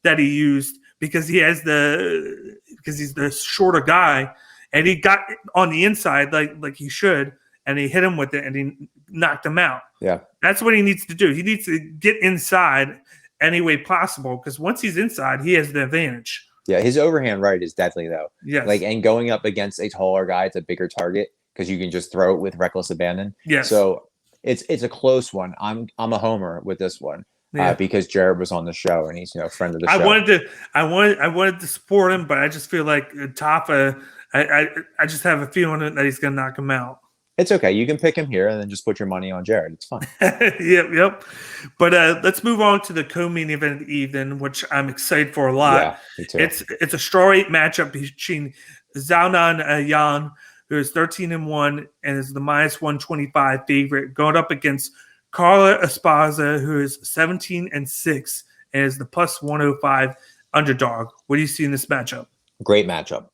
that he used because he's the shorter guy, and he got on the inside like he should, and he hit him with it, and he knocked him out. Yeah. That's what he needs to do. He needs to get inside any way possible, because once he's inside, he has the advantage. Yeah, his overhand right is deadly though. Yes. And going up against a taller guy, it's a bigger target because you can just throw it with reckless abandon. Yes. So it's a close one. I'm a homer with this one because Jared was on the show and he's friend of the show. I wanted to support him, but I just feel like Taffa. I just have a feeling that he's going to knock him out. It's okay. You can pick him here and then just put your money on Jared. It's fine. Yep. But let's move on to the co-main event of the evening, which I'm excited for a lot. Yeah, me too. It's a strawweight matchup between Xiaonan Yan, who is 13-1 and is the -125 favorite, going up against Carla Esparza, who is 17-6 and is the +105 underdog. What do you see in this matchup? Great matchup.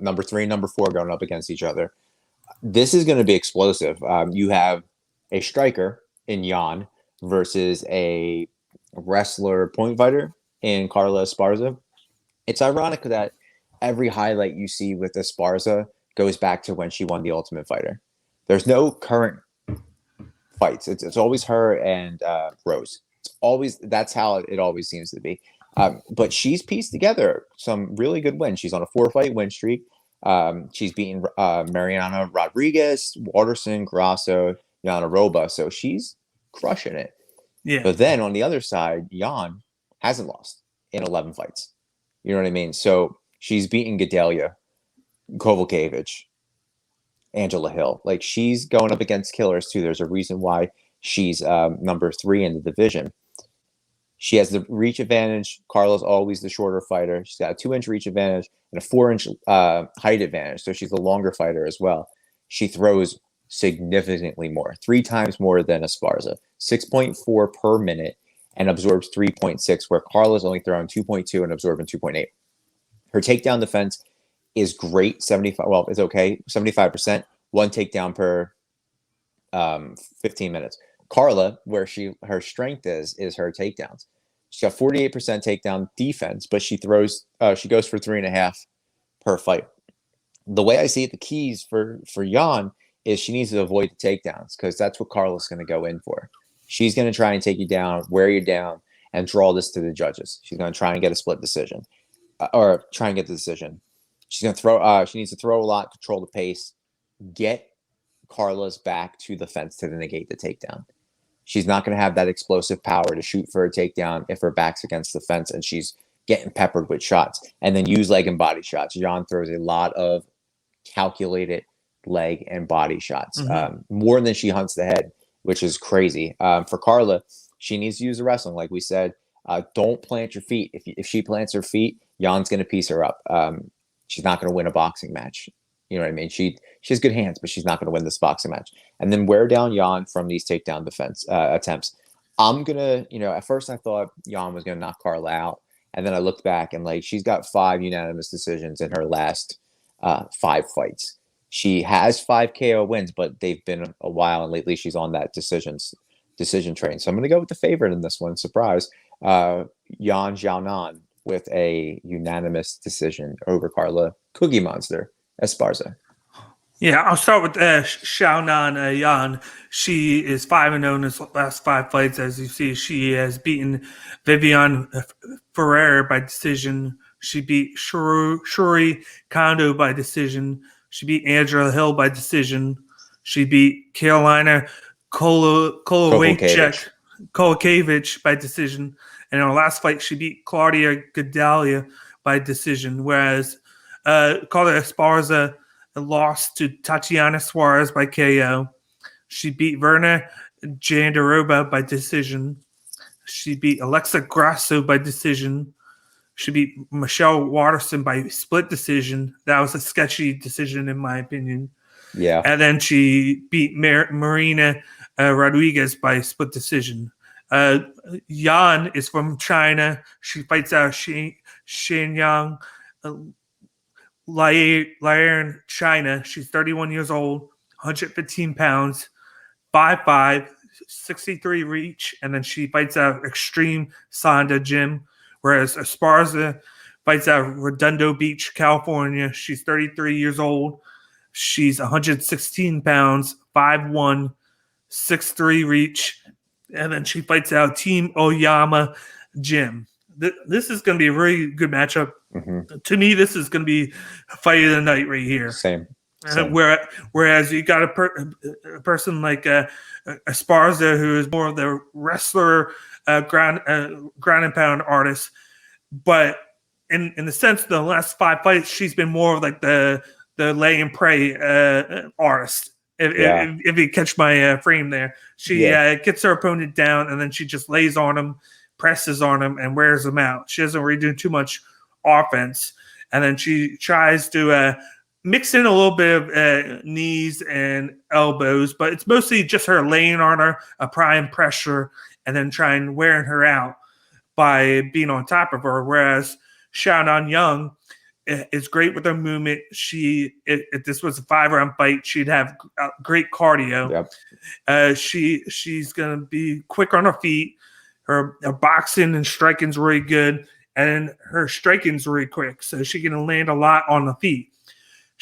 Number 3 and number 4 going up against each other. This is going to be explosive. You have a striker in Yan versus a wrestler point fighter in Carla Esparza. It's ironic that every highlight you see with Esparza goes back to when she won the Ultimate Fighter. There's no current fights. It's always her and Rose. That's how it always seems to be. But she's pieced together some really good wins. She's on a 4-fight win streak. She's beaten Mariana Rodriguez, Waterson, Grasso, Yana Roba. So she's crushing it. Yeah. But then on the other side, Yan hasn't lost in 11 fights. You know what I mean? So she's beaten Gedalia, Kovalkiewicz, Angela Hill. Like, she's going up against killers too. There's a reason why she's number 3 in the division. She has the reach advantage. Carla's always the shorter fighter. She's got a 2-inch reach advantage and a 4-inch height advantage. So she's the longer fighter as well. She throws significantly more, 3 times more than Esparza, 6.4 per minute, and absorbs 3.6, where Carla's only throwing 2.2 and absorbing 2.8. Her takedown defense is great, 75. Well, it's okay, 75%, 1 takedown per 15 minutes. Carla, where her strength is her takedowns. She's got 48% takedown defense, but she goes for 3.5 per fight. The way I see it, the keys for Yan is she needs to avoid the takedowns, because that's what Carla's going to go in for. She's going to try and take you down, wear you down, and draw this to the judges. She's going to try and get a split decision, or try and get the decision. She's going to throw. She needs to throw a lot, control the pace, get Carla's back to the fence to negate the takedown. She's not going to have that explosive power to shoot for a takedown if her back's against the fence and she's getting peppered with shots, and then use leg and body shots. Yan throws a lot of calculated leg and body shots, more than she hunts the head, which is crazy. For Carla, she needs to use the wrestling. Like we said, don't plant your feet. If she plants her feet, Yan's going to piece her up. She's not going to win a boxing match. You know what I mean? She has good hands, but she's not going to win this boxing match. And then wear down Yan from these takedown defense attempts. I'm going to, at first I thought Yan was going to knock Carla out. And then I looked back and she's got 5 unanimous decisions in her last 5 fights. She has 5 KO wins, but they've been a while. And lately she's on that decision train. So I'm going to go with the favorite in this one. Surprise. Yan Xiaonan with a unanimous decision over Carla Cookie Monster Esparza. Yeah, I'll start with Xiaonan Yan. She is 5-0 in his last 5 fights. As you see, she has beaten Viviane Ferrer by decision. She beat Shuri Kondo by decision. She beat Angela Hill by decision. She beat Carolina Kowalkiewicz by decision. And in her last fight, she beat Claudia Gedalia by decision, whereas Carla Esparza lost to Tatiana Suarez by KO. She beat Verna Jandiroba by decision. She beat Alexa Grasso by decision. She beat Michelle Waterson by split decision. That was a sketchy decision, in my opinion. Yeah. And then she beat Marina Rodriguez by split decision. Yan is from China. She fights out Shenyang, Lian, China. She's 31 years old, 115 pounds, 5'5", 63 reach, and then she fights out Extreme Sonda Gym, whereas Esparza fights out Redondo Beach, California. She's 33 years old. She's 116 pounds, 5'1", 6'3 reach, and then she fights out Team Oyama Gym. This is going to be a really good matchup. Mm-hmm. To me, this is going to be a fight of the night right here. Same. Whereas you got a person like Esparza, who is more of the wrestler, ground and pound artist, but in the sense of the last 5 fights, she's been more of like the lay and pray artist. If you catch my frame there, she gets her opponent down and then she just lays on him, presses on him, and wears him out. She doesn't really do too much offense, and then she tries to mix in a little bit of knees and elbows, but it's mostly just her laying on her, applying pressure, and then trying wearing her out by being on top of her. Whereas Xiaonan Young is great with her movement. If this was a 5-round fight, she'd have great cardio. Yep. She's gonna be quick on her feet. Her boxing and striking's really good, and her striking's really quick, so she's gonna land a lot on the feet.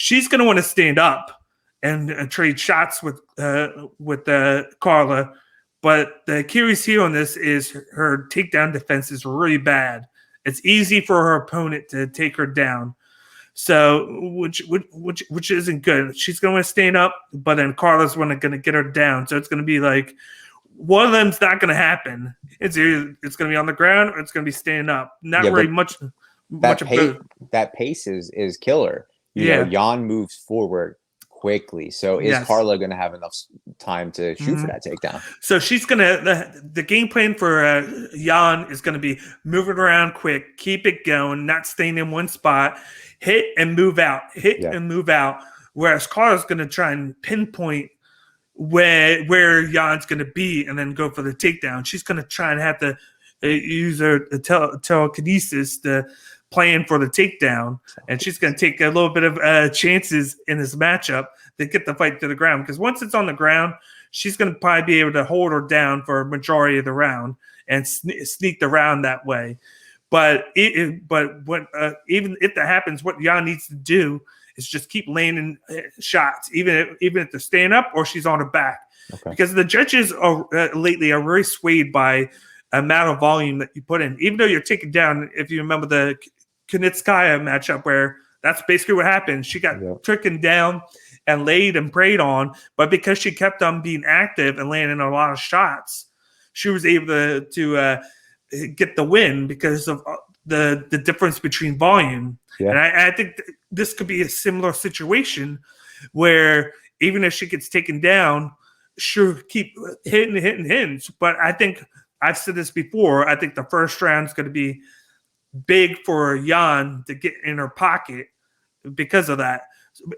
She's going to want to stand up and trade shots with Carla. But the Achilles heel on this is her takedown defense is really bad. It's easy for her opponent to take her down. So, which isn't good. She's going to stand up, but then Carla's going to get her down. So it's going to be like one of them's not going to happen. It's going to be on the ground or it's going to be standing up. Not really much. That pace is killer. You know, Yan moves forward quickly. So is Carla going to have enough time to shoot for that takedown? So she's going to – the game plan for Yan is going to be moving around quick, keep it going, not staying in one spot, hit and move out, and move out. Whereas Carla's going to try and pinpoint where Jan's going to be and then go for the takedown. She's going to try and have to use her telekinesis to – plan for the takedown, and she's going to take a little bit of chances in this matchup to get the fight to the ground, because once it's on the ground, she's going to probably be able to hold her down for a majority of the round and sneak the round that way. But even if that happens, what Yan needs to do is just keep landing shots, even if they're staying up or she's on her back. Okay. Because the judges lately are very swayed by amount of volume that you put in, even though you're taken down. If you remember the Kunitskaya matchup, where that's basically what happened. She got taken down and laid and preyed on, but because she kept on being active and landing a lot of shots, she was able to get the win because of the difference between volume. And I think this could be a similar situation where even if she gets taken down, she'll keep hitting. But I think I've said this before. I think the first round is going to be big for Yan to get in her pocket because of that.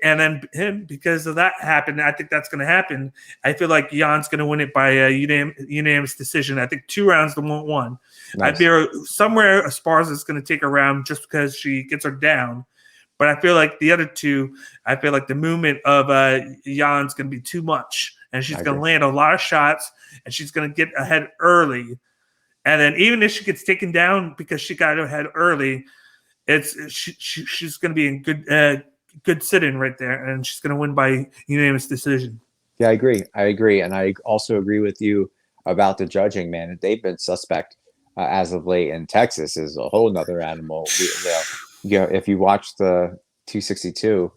And then because of that happened, I think that's going to happen. I feel like Jan's going to win it by a unanimous decision. I think 2 rounds to 1. Nice. I feel somewhere Esparza is going to take a round just because she gets her down. But I feel like the other two, I feel like the movement of Jan's going to be too much. And she's going to land a lot of shots, and she's going to get ahead early. And then even if she gets taken down because she got ahead early, she's going to be in good sitting right there, and she's going to win by unanimous decision. Yeah, I agree. And I also agree with you about the judging, man. They've been suspect as of late, and Texas is a whole nother animal. If you watch the 262,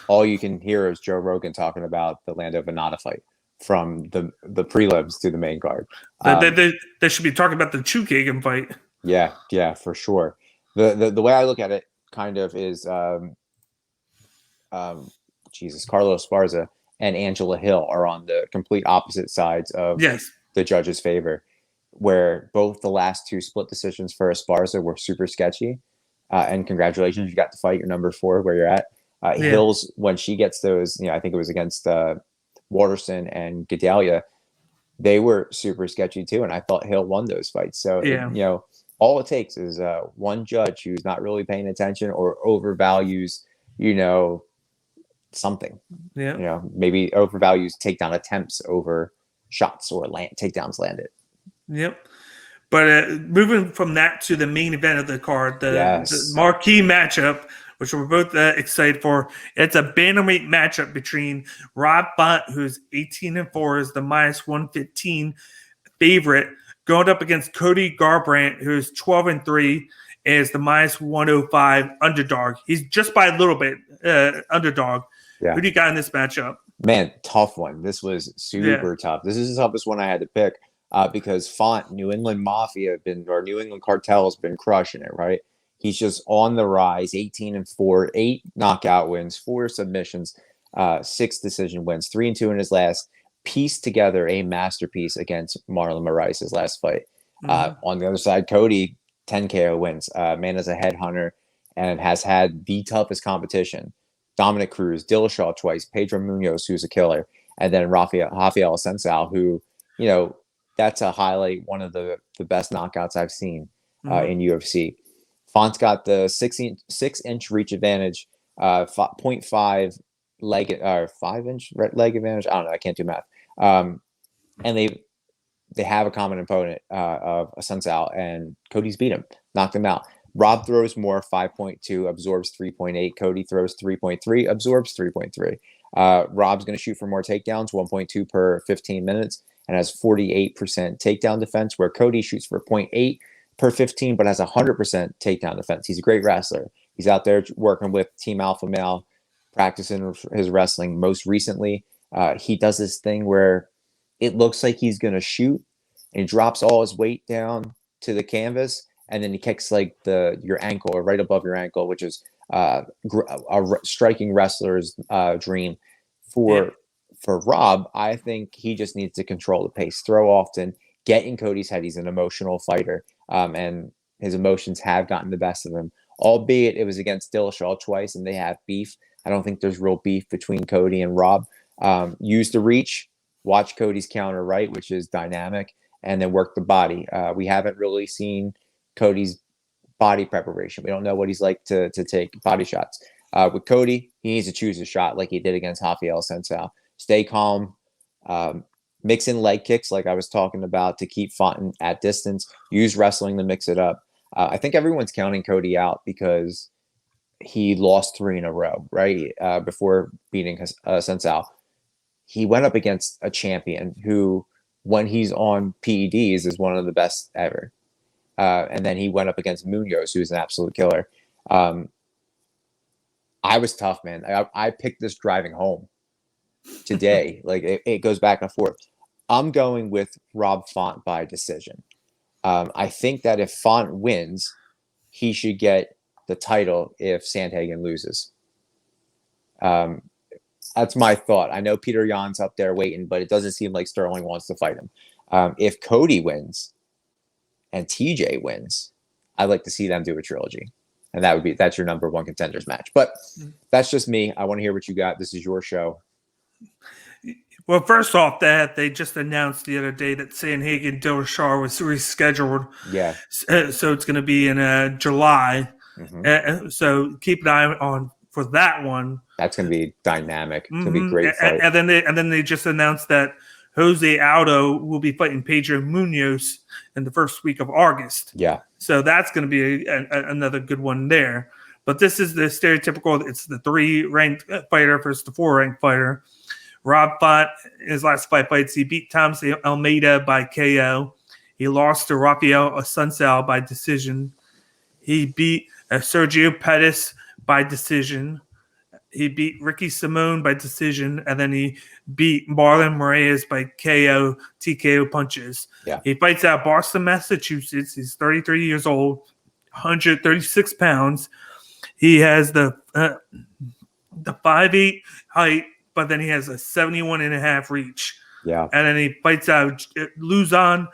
all you can hear is Joe Rogan talking about the Lando Venata fight from the prelims to the main card. They should be talking about the Chukagan fight. Yeah, for sure. The way I look at it kind of is Carlos Esparza and Angela Hill are on the complete opposite sides of the judge's favor, where both the last 2 split decisions for Esparza were super sketchy. And congratulations, you got to fight your number 4 where you're at. Hills, when she gets those, I think it was against Waterson and Gedalia, they were super sketchy too. And I thought Hill won those fights. So, all it takes is one judge who's not really paying attention or overvalues, something. Yeah. Maybe overvalues takedown attempts over shots or takedowns landed. Yep. But moving from that to the main event of the card, the marquee matchup, which we're both excited for. It's a bantamweight matchup between Rob Font, who's 18-4, is the -115 favorite, going up against Cody Garbrandt, who's 12-3, is the -105 underdog. He's just by a little bit underdog. Yeah. Who do you got in this matchup? Man, tough one. This was super tough. This is the toughest one I had to pick because Font, New England Mafia, New England Cartel has been crushing it, right? He's just on the rise, 18-4, 8 knockout wins, 4 submissions, 6 decision wins, 3-2 in his last. Pieced together a masterpiece against Marlon Moraes' last fight. On the other side, Cody, 10 KO wins. Man is a headhunter and has had the toughest competition. Dominic Cruz, Dillashaw twice, Pedro Munoz, who's a killer, and then Rafael Assunção, who, that's a highlight, one of the best knockouts I've seen in UFC. Font's got the 6-inch reach advantage, 0.5 leg or 5-inch leg advantage. I don't know. I can't do math. And they have a common opponent of Assunção, and Cody's beat him, knocked him out. Rob throws more, 5.2, absorbs 3.8. Cody throws 3.3, absorbs 3.3. Rob's going to shoot for more takedowns, 1.2 per 15 minutes, and has 48% takedown defense, where Cody shoots for 0.8 per 15, but has 100% takedown defense. He's a great wrestler. He's out there working with Team Alpha Male, practicing his wrestling. Most recently, he does this thing where it looks like he's going to shoot and drops all his weight down to the canvas, and then he kicks like your ankle or right above your ankle, which is a striking wrestler's dream. For Rob, I think he just needs to control the pace, throw often, get in Cody's head. He's an emotional fighter, and his emotions have gotten the best of him, albeit it was against Dillashaw twice, and they have beef. I don't think there's real beef between Cody and Rob. Use the reach, watch Cody's counter right, which is dynamic, and then work the body. We haven't really seen Cody's body preparation. We don't know what he's like to take body shots. With Cody, he needs to choose a shot like he did against Rafael Assunção. Stay calm, mix in leg kicks like I was talking about to keep Font at distance. Use wrestling to mix it up. I think everyone's counting Cody out because he lost 3 in a row, right? Before beating Assunção. He went up against a champion who, when he's on PEDs, is one of the best ever. And then he went up against Munoz, who's an absolute killer. I was tough, man. I picked this driving home today. Like it goes back and forth. I'm going with Rob Font by decision. I think that if Font wins, he should get the title if Sandhagen loses. That's my thought. I know Peter Yan's up there waiting, but it doesn't seem like Sterling wants to fight him. If Cody wins and TJ wins, I'd like to see them do a trilogy. And that's your number 1 contenders match. But that's just me. I want to hear what you got. This is your show. Well, first off, that they just announced the other day that Sandhagen Dillashaw was rescheduled. Yeah. So it's going to be in July. So keep an eye on for that one. That's going to be dynamic. It's going to be a great fight. And then they just announced that Jose Aldo will be fighting Pedro Munoz in the first week of August. Yeah. So that's going to be another good one there. But this is the stereotypical. It's the 3-ranked fighter versus the 4-ranked fighter. Rob Font, in his last 5 fights, he beat Thomas Almeida by KO. He lost to Rafael Assunção by decision. He beat Sergio Pettis by decision. He beat Ricky Simone by decision, and then he beat Marlon Moraes by KO, TKO punches. Yeah. He fights out of Boston, Massachusetts. He's 33 years old, 136 pounds. He has the 5'8" height, but then he has a 71.5 reach. Yeah. And then he fights out Luzon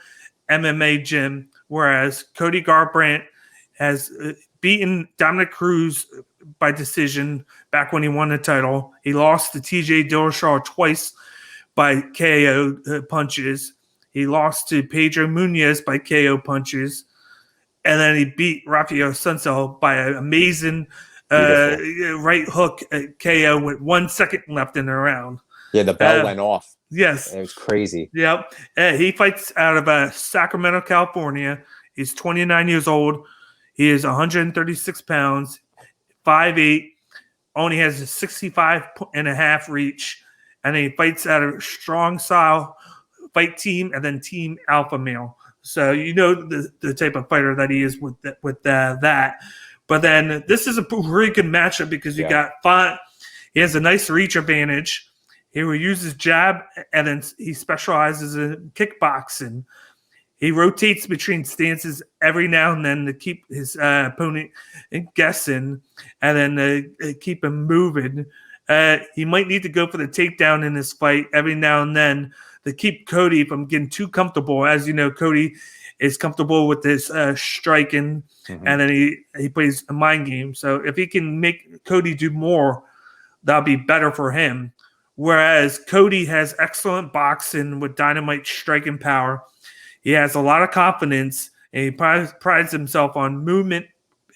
MMA gym, whereas Cody Garbrandt has beaten Dominic Cruz by decision back when he won the title. He lost to TJ Dillashaw twice by KO punches. He lost to Pedro Munez by KO punches. And then he beat Rafael Sunsel by an amazing right hook KO with 1 second left in the round. Yeah, the bell went off. Yes. It was crazy. Yep. He fights out of Sacramento, California. He's 29 years old. He is 136 pounds, 5'8", only has a 65.5 reach. And then he fights out of Strong Style Fight Team and then Team Alpha Male. So you know the type of fighter that he is with that. But then this is a really good matchup because you got Font. He has a nice reach advantage. He will use his jab, and then he specializes in kickboxing. He rotates between stances every now and then to keep his opponent guessing, and then keep him moving. He might need to go for the takedown in this fight every now and then to keep Cody from getting too comfortable. As you know, Cody is comfortable with this striking, and then he plays a mind game. So if he can make Cody do more, that'll be better for him. Whereas Cody has excellent boxing with dynamite striking power. He has a lot of confidence, and he prides himself on movement,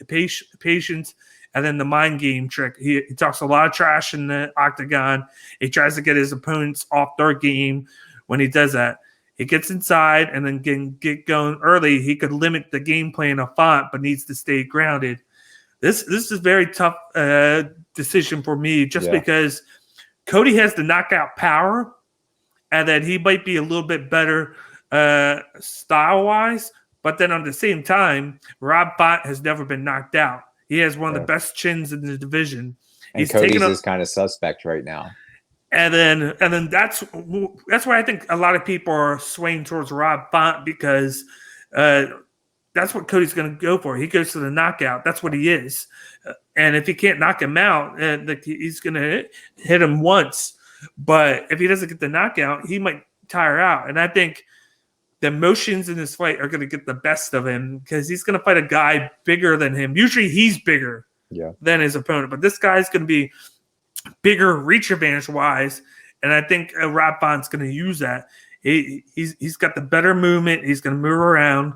patience, and then the mind game trick. He talks a lot of trash in the octagon. He tries to get his opponents off their game. When he does that, he gets inside and then can get going early. He could limit the game plan of Font, but needs to stay grounded. This is a very tough decision for me, just because Cody has the knockout power, and that he might be a little bit better style-wise. But then at the same time, Rob Font has never been knocked out. He has one of the best chins in the division. And Cody's is kind of suspect right now. And then that's why I think a lot of people are swaying towards Rob Font, because that's what Cody's going to go for. He goes to the knockout. That's what he is. And if he can't knock him out, he's going to hit him once. But if he doesn't get the knockout, he might tire out. And I think the emotions in this fight are going to get the best of him, because he's going to fight a guy bigger than him. Usually he's bigger than his opponent. But this guy's going to be bigger reach advantage wise, and I think Rob Font's going to use that. He's got the better movement. He's going to move around,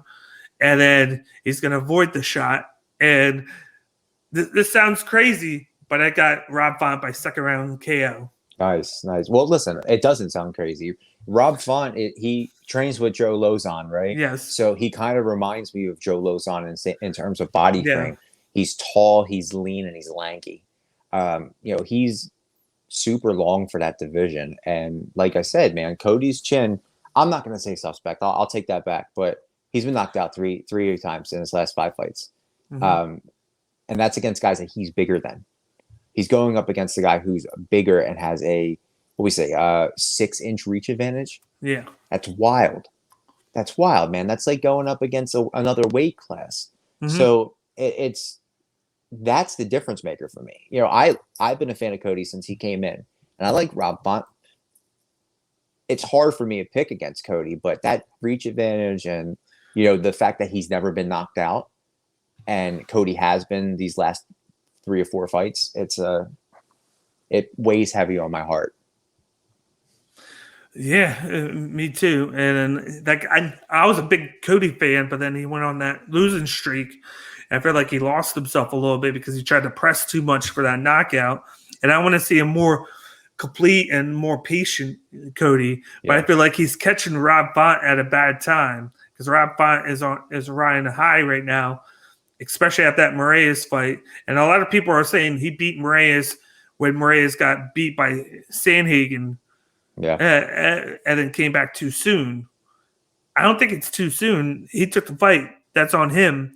and then he's going to avoid the shot. And this sounds crazy, but I got Rob Font by second round KO. Nice. Well, listen, it doesn't sound crazy. Rob Font, he trains with Joe Lozon, right? Yes. So he kind of reminds me of Joe Lozon in terms of body frame. He's tall, he's lean, and he's lanky. He's super long for that division. And like I said, man, Cody's chin, I'm not going to say suspect. I'll take that back. But he's been knocked out three times in his last 5 fights. And that's against guys that he's bigger than. He's going up against a guy who's bigger and has a 6-inch reach advantage. Yeah. That's wild. That's wild, man. That's like going up against another weight class. So that's the difference maker for me. I've been a fan of Cody since he came in, and I like Rob Font. It's hard for me to pick against Cody, but that reach advantage and, the fact that he's never been knocked out, and Cody has been these last 3 or 4 fights, it weighs heavy on my heart. Yeah, me too. And I was a big Cody fan, but then he went on that losing streak. I feel like he lost himself a little bit because he tried to press too much for that knockout. And I want to see a more complete and more patient Cody. But I feel like he's catching Rob Font at a bad time, because Rob Font is riding high right now, especially at that Moraes fight. And a lot of people are saying he beat Moraes when Moraes got beat by Sandhagen. And then came back too soon. I don't think it's too soon. He took the fight. That's on him.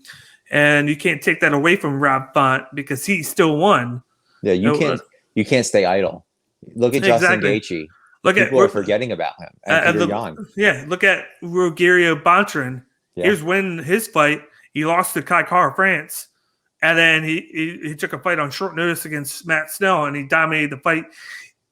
And you can't take that away from Rob Font, because he still won. Yeah, you can't stay idle. Look at Justin Gaethje. People are forgetting about him. And Peter Yan. Yeah, look at Rogerio Bontrain. Here's when his fight, he lost to Kai Kara France. And then he took a fight on short notice against Matt Snell, and he dominated the fight,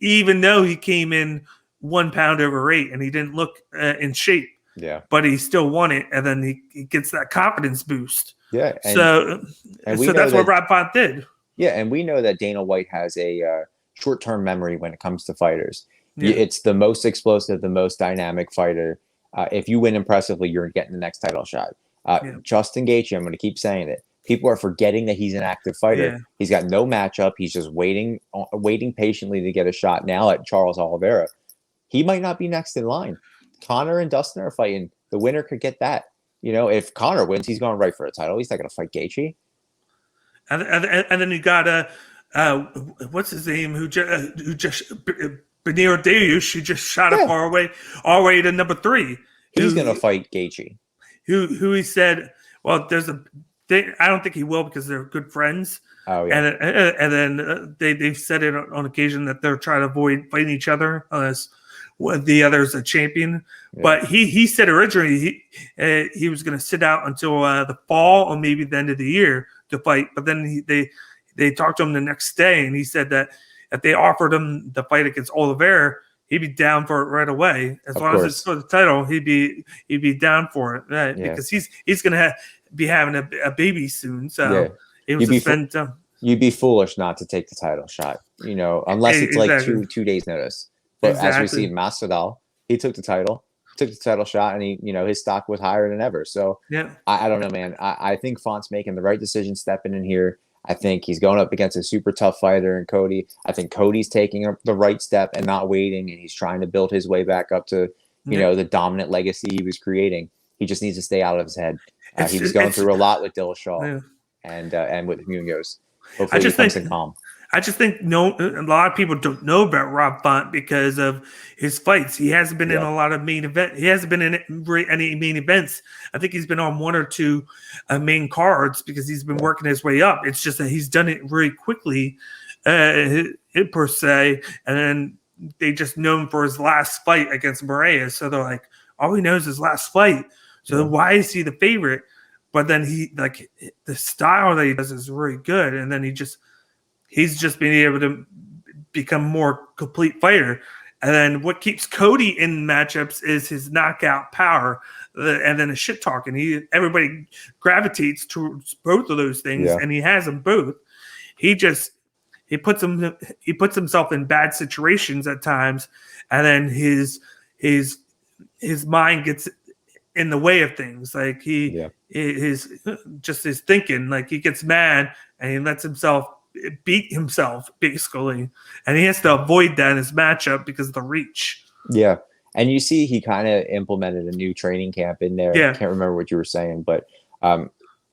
even though he came in 1 pound overweight and he didn't look in shape. Yeah. But he still won it, and then he gets that confidence boost. Yeah, and we So know that's what that. Rob Font did. Yeah, and we know that Dana White has a short-term memory when it comes to fighters. Yeah. It's the most explosive, the most dynamic fighter. If you win impressively, you're getting the next title shot. Yeah. Justin Gaethje, I'm going to keep saying it. People are forgetting that he's an active fighter. Yeah. He's got no matchup. He's just waiting patiently to get a shot. Now at Charles Oliveira, he might not be next in line. Connor and Dustin are fighting. The winner could get that. If Connor wins, he's going right for a title. He's not going to fight Gaethje. And then you got what's his name? Who just Benio Dariush? Who just shot up all the way to number 3. He's going to fight Gaethje. Who he said? Well, there's a thing. I don't think he will because they're good friends. Oh yeah. And then they've said it on occasion that they're trying to avoid fighting each other unless the other's a champion. Yeah. But he said originally he was going to sit out until the fall or maybe the end of the year to fight. But then they talked to him the next day, and he said that if they offered him the fight against Oliveira, he'd be down for it right away. As long as it's for the title, he'd be down for it, right? Yeah. Because he's going to be having a baby soon. So it was you'd be foolish not to take the title shot, unless it's like 2 days notice. But as we see Masvidal, he took the title shot, and his stock was higher than ever. So yeah, I don't know, man. I think Font's making the right decision stepping in here. I think he's going up against a super tough fighter in Cody. I think Cody's taking the right step and not waiting, and he's trying to build his way back up to the dominant legacy he was creating. He just needs to stay out of his head. He was going through a lot with Dillashaw and with Munoz. Hopefully he comes in calm. I just think a lot of people don't know about Rob Font because of his fights. He hasn't been in a lot of main events. He hasn't been in any main events. I think he's been on 1 or 2 main cards because he's been working his way up. It's just that he's done it very quickly, per se. And then they just know him for his last fight against Moraes. So they're like, all he knows is his last fight. So why is he the favorite? But then the style that he does is really good. And then he's just been able to become more complete fighter. And then what keeps Cody in matchups is his knockout power and then the shit talking. Everybody gravitates towards both of those things, and he has them both. He puts himself in bad situations at times, and then his mind gets in the way of things. Like his thinking, like he gets mad and he lets himself beat himself basically, and he has to avoid that in his matchup because of the reach. Yeah, and you see he kind of implemented a new training camp in there. I can't remember what you were saying, but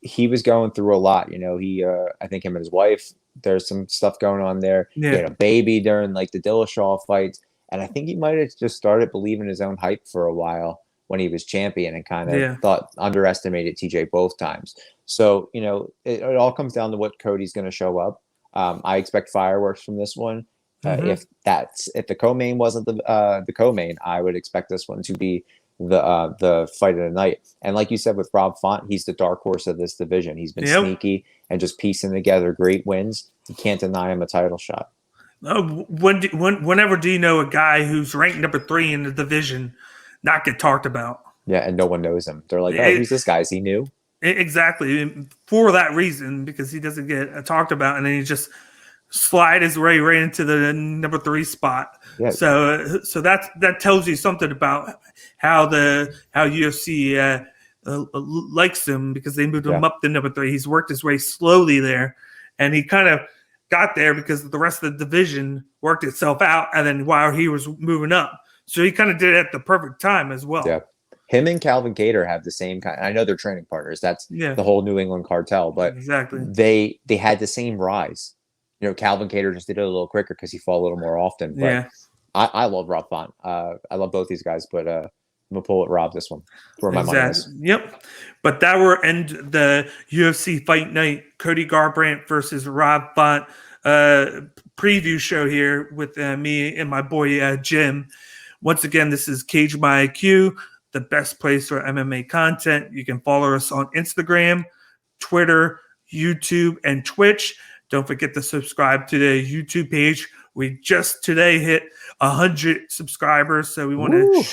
he was going through a lot. I think him and his wife, there's some stuff going on there. He had a baby during like the Dillashaw fights, and I think he might have just started believing his own hype for a while when he was champion and kind of underestimated TJ both times. So it all comes down to what Cody's going to show up. I expect fireworks from this one. If the co-main wasn't the co-main, I would expect this one to be the fight of the night. And like you said with Rob Font, he's the dark horse of this division. He's been sneaky and just piecing together great wins. You can't deny him a title shot. Whenever do you know a guy who's ranked number 3 in the division not get talked about? Yeah, and no one knows him. They're like, oh, who's this guy? Is he new? Exactly. For that reason, because he doesn't get talked about, and then he just slide his way right into the number 3 spot. Yeah. So that tells you something about how UFC likes him, because they moved him up to number 3. He's worked his way slowly there, and he kind of got there because the rest of the division worked itself out, and then while he was moving up. So he kind of did it at the perfect time as well. Yeah. Him and Calvin Kattar have the same kind. I know they're training partners. That's the whole New England cartel, but they had the same rise. Calvin Kattar just did it a little quicker because he fought a little more often. But I love Rob Font. I love both these guys, but I'm gonna pull at Rob this one for my money is. Yep. But that will end the UFC Fight Night Cody Garbrandt versus Rob Font preview show here with me and my boy Jim. Once again, this is Cage My IQ, the best place for MMA content. You can follow us on Instagram, Twitter, YouTube, and Twitch. Don't forget to subscribe to the YouTube page. We just today hit 100 subscribers, so we want to.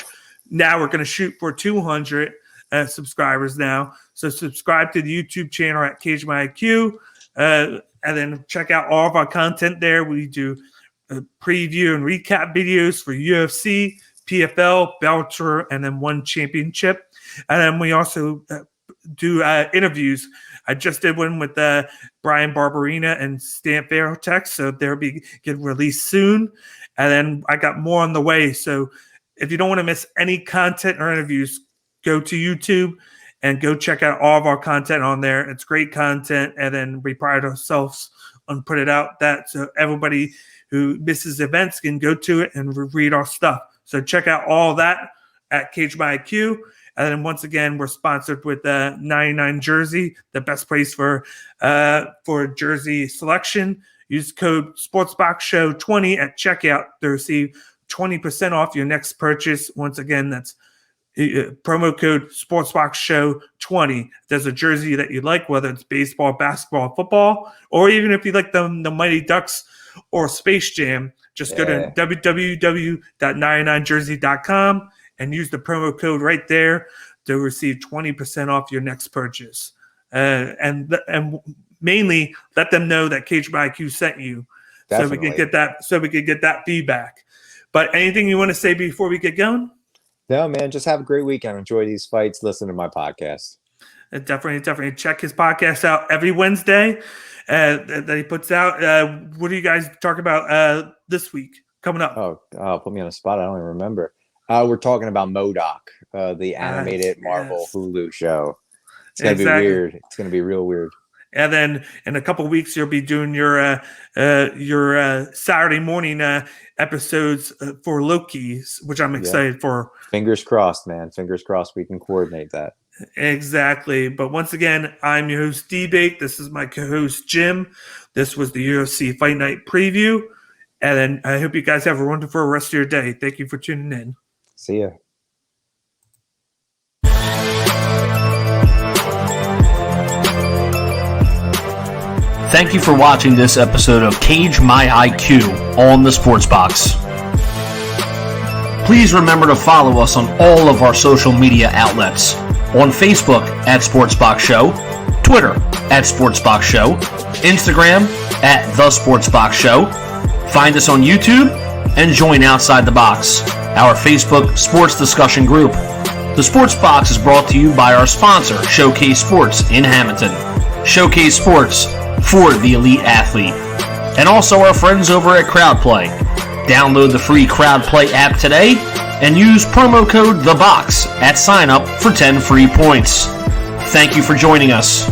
Now we're going to shoot for 200 subscribers now. So subscribe to the YouTube channel at Cage My IQ, and then check out all of our content there. We do preview and recap videos for UFC, PFL, Bellator, and then one championship. And then we also do interviews. I just did one with Brian Barberina and Stan Farrell-Tex, so they'll be getting released soon. And then I got more on the way. So if you don't want to miss any content or interviews, go to YouTube and go check out all of our content on there. It's great content, and then we pride ourselves on putting it out that so everybody who misses events can go to it and read our stuff. So check out all that at Cage by IQ. And then once again, we're sponsored with 99 Jersey, the best place for jersey selection. Use code SportsBoxShow20 at checkout to receive 20% off your next purchase. Once again, that's promo code SportsBoxShow20. If there's a jersey that you like, whether it's baseball, basketball, football, or even if you like the Mighty Ducks or Space Jam, just go to www.99jersey.com and use the promo code right there to receive 20% off your next purchase. And mainly let them know that Cage by IQ sent you. Definitely. So we can get that feedback. But anything you want to say before we get going? No, man, just have a great weekend. Enjoy these fights. Listen to my podcast. Definitely check his podcast out every Wednesday that he puts out. What do you guys talk about this week coming up? Oh, put me on the spot. I don't even remember. We're talking about MODOK, the animated Marvel Hulu show. It's going to be weird. It's going to be real weird. And then in a couple of weeks, you'll be doing your Saturday morning episodes for Loki, which I'm excited for. Fingers crossed, man. Fingers crossed we can coordinate that. Exactly. But once again, I'm your host, D-Bake. This is my co-host, Jim. This was the UFC Fight Night preview. And then I hope you guys have a wonderful rest of your day. Thank you for tuning in. See ya. Thank you for watching this episode of Cage My IQ on the Sports Box. Please remember to follow us on all of our social media outlets. On Facebook at Sports Box Show, Twitter at Sports Box Show, Instagram at The Sports Box Show. Find us on YouTube and join Outside the Box, our Facebook sports discussion group. The Sports Box is brought to you by our sponsor, Showcase Sports in Hamilton. Showcase Sports for the elite athlete. And also our friends over at CrowdPlay. Download the free CrowdPlay app today and use promo code THEBOX at sign up for 10 free points. Thank you for joining us.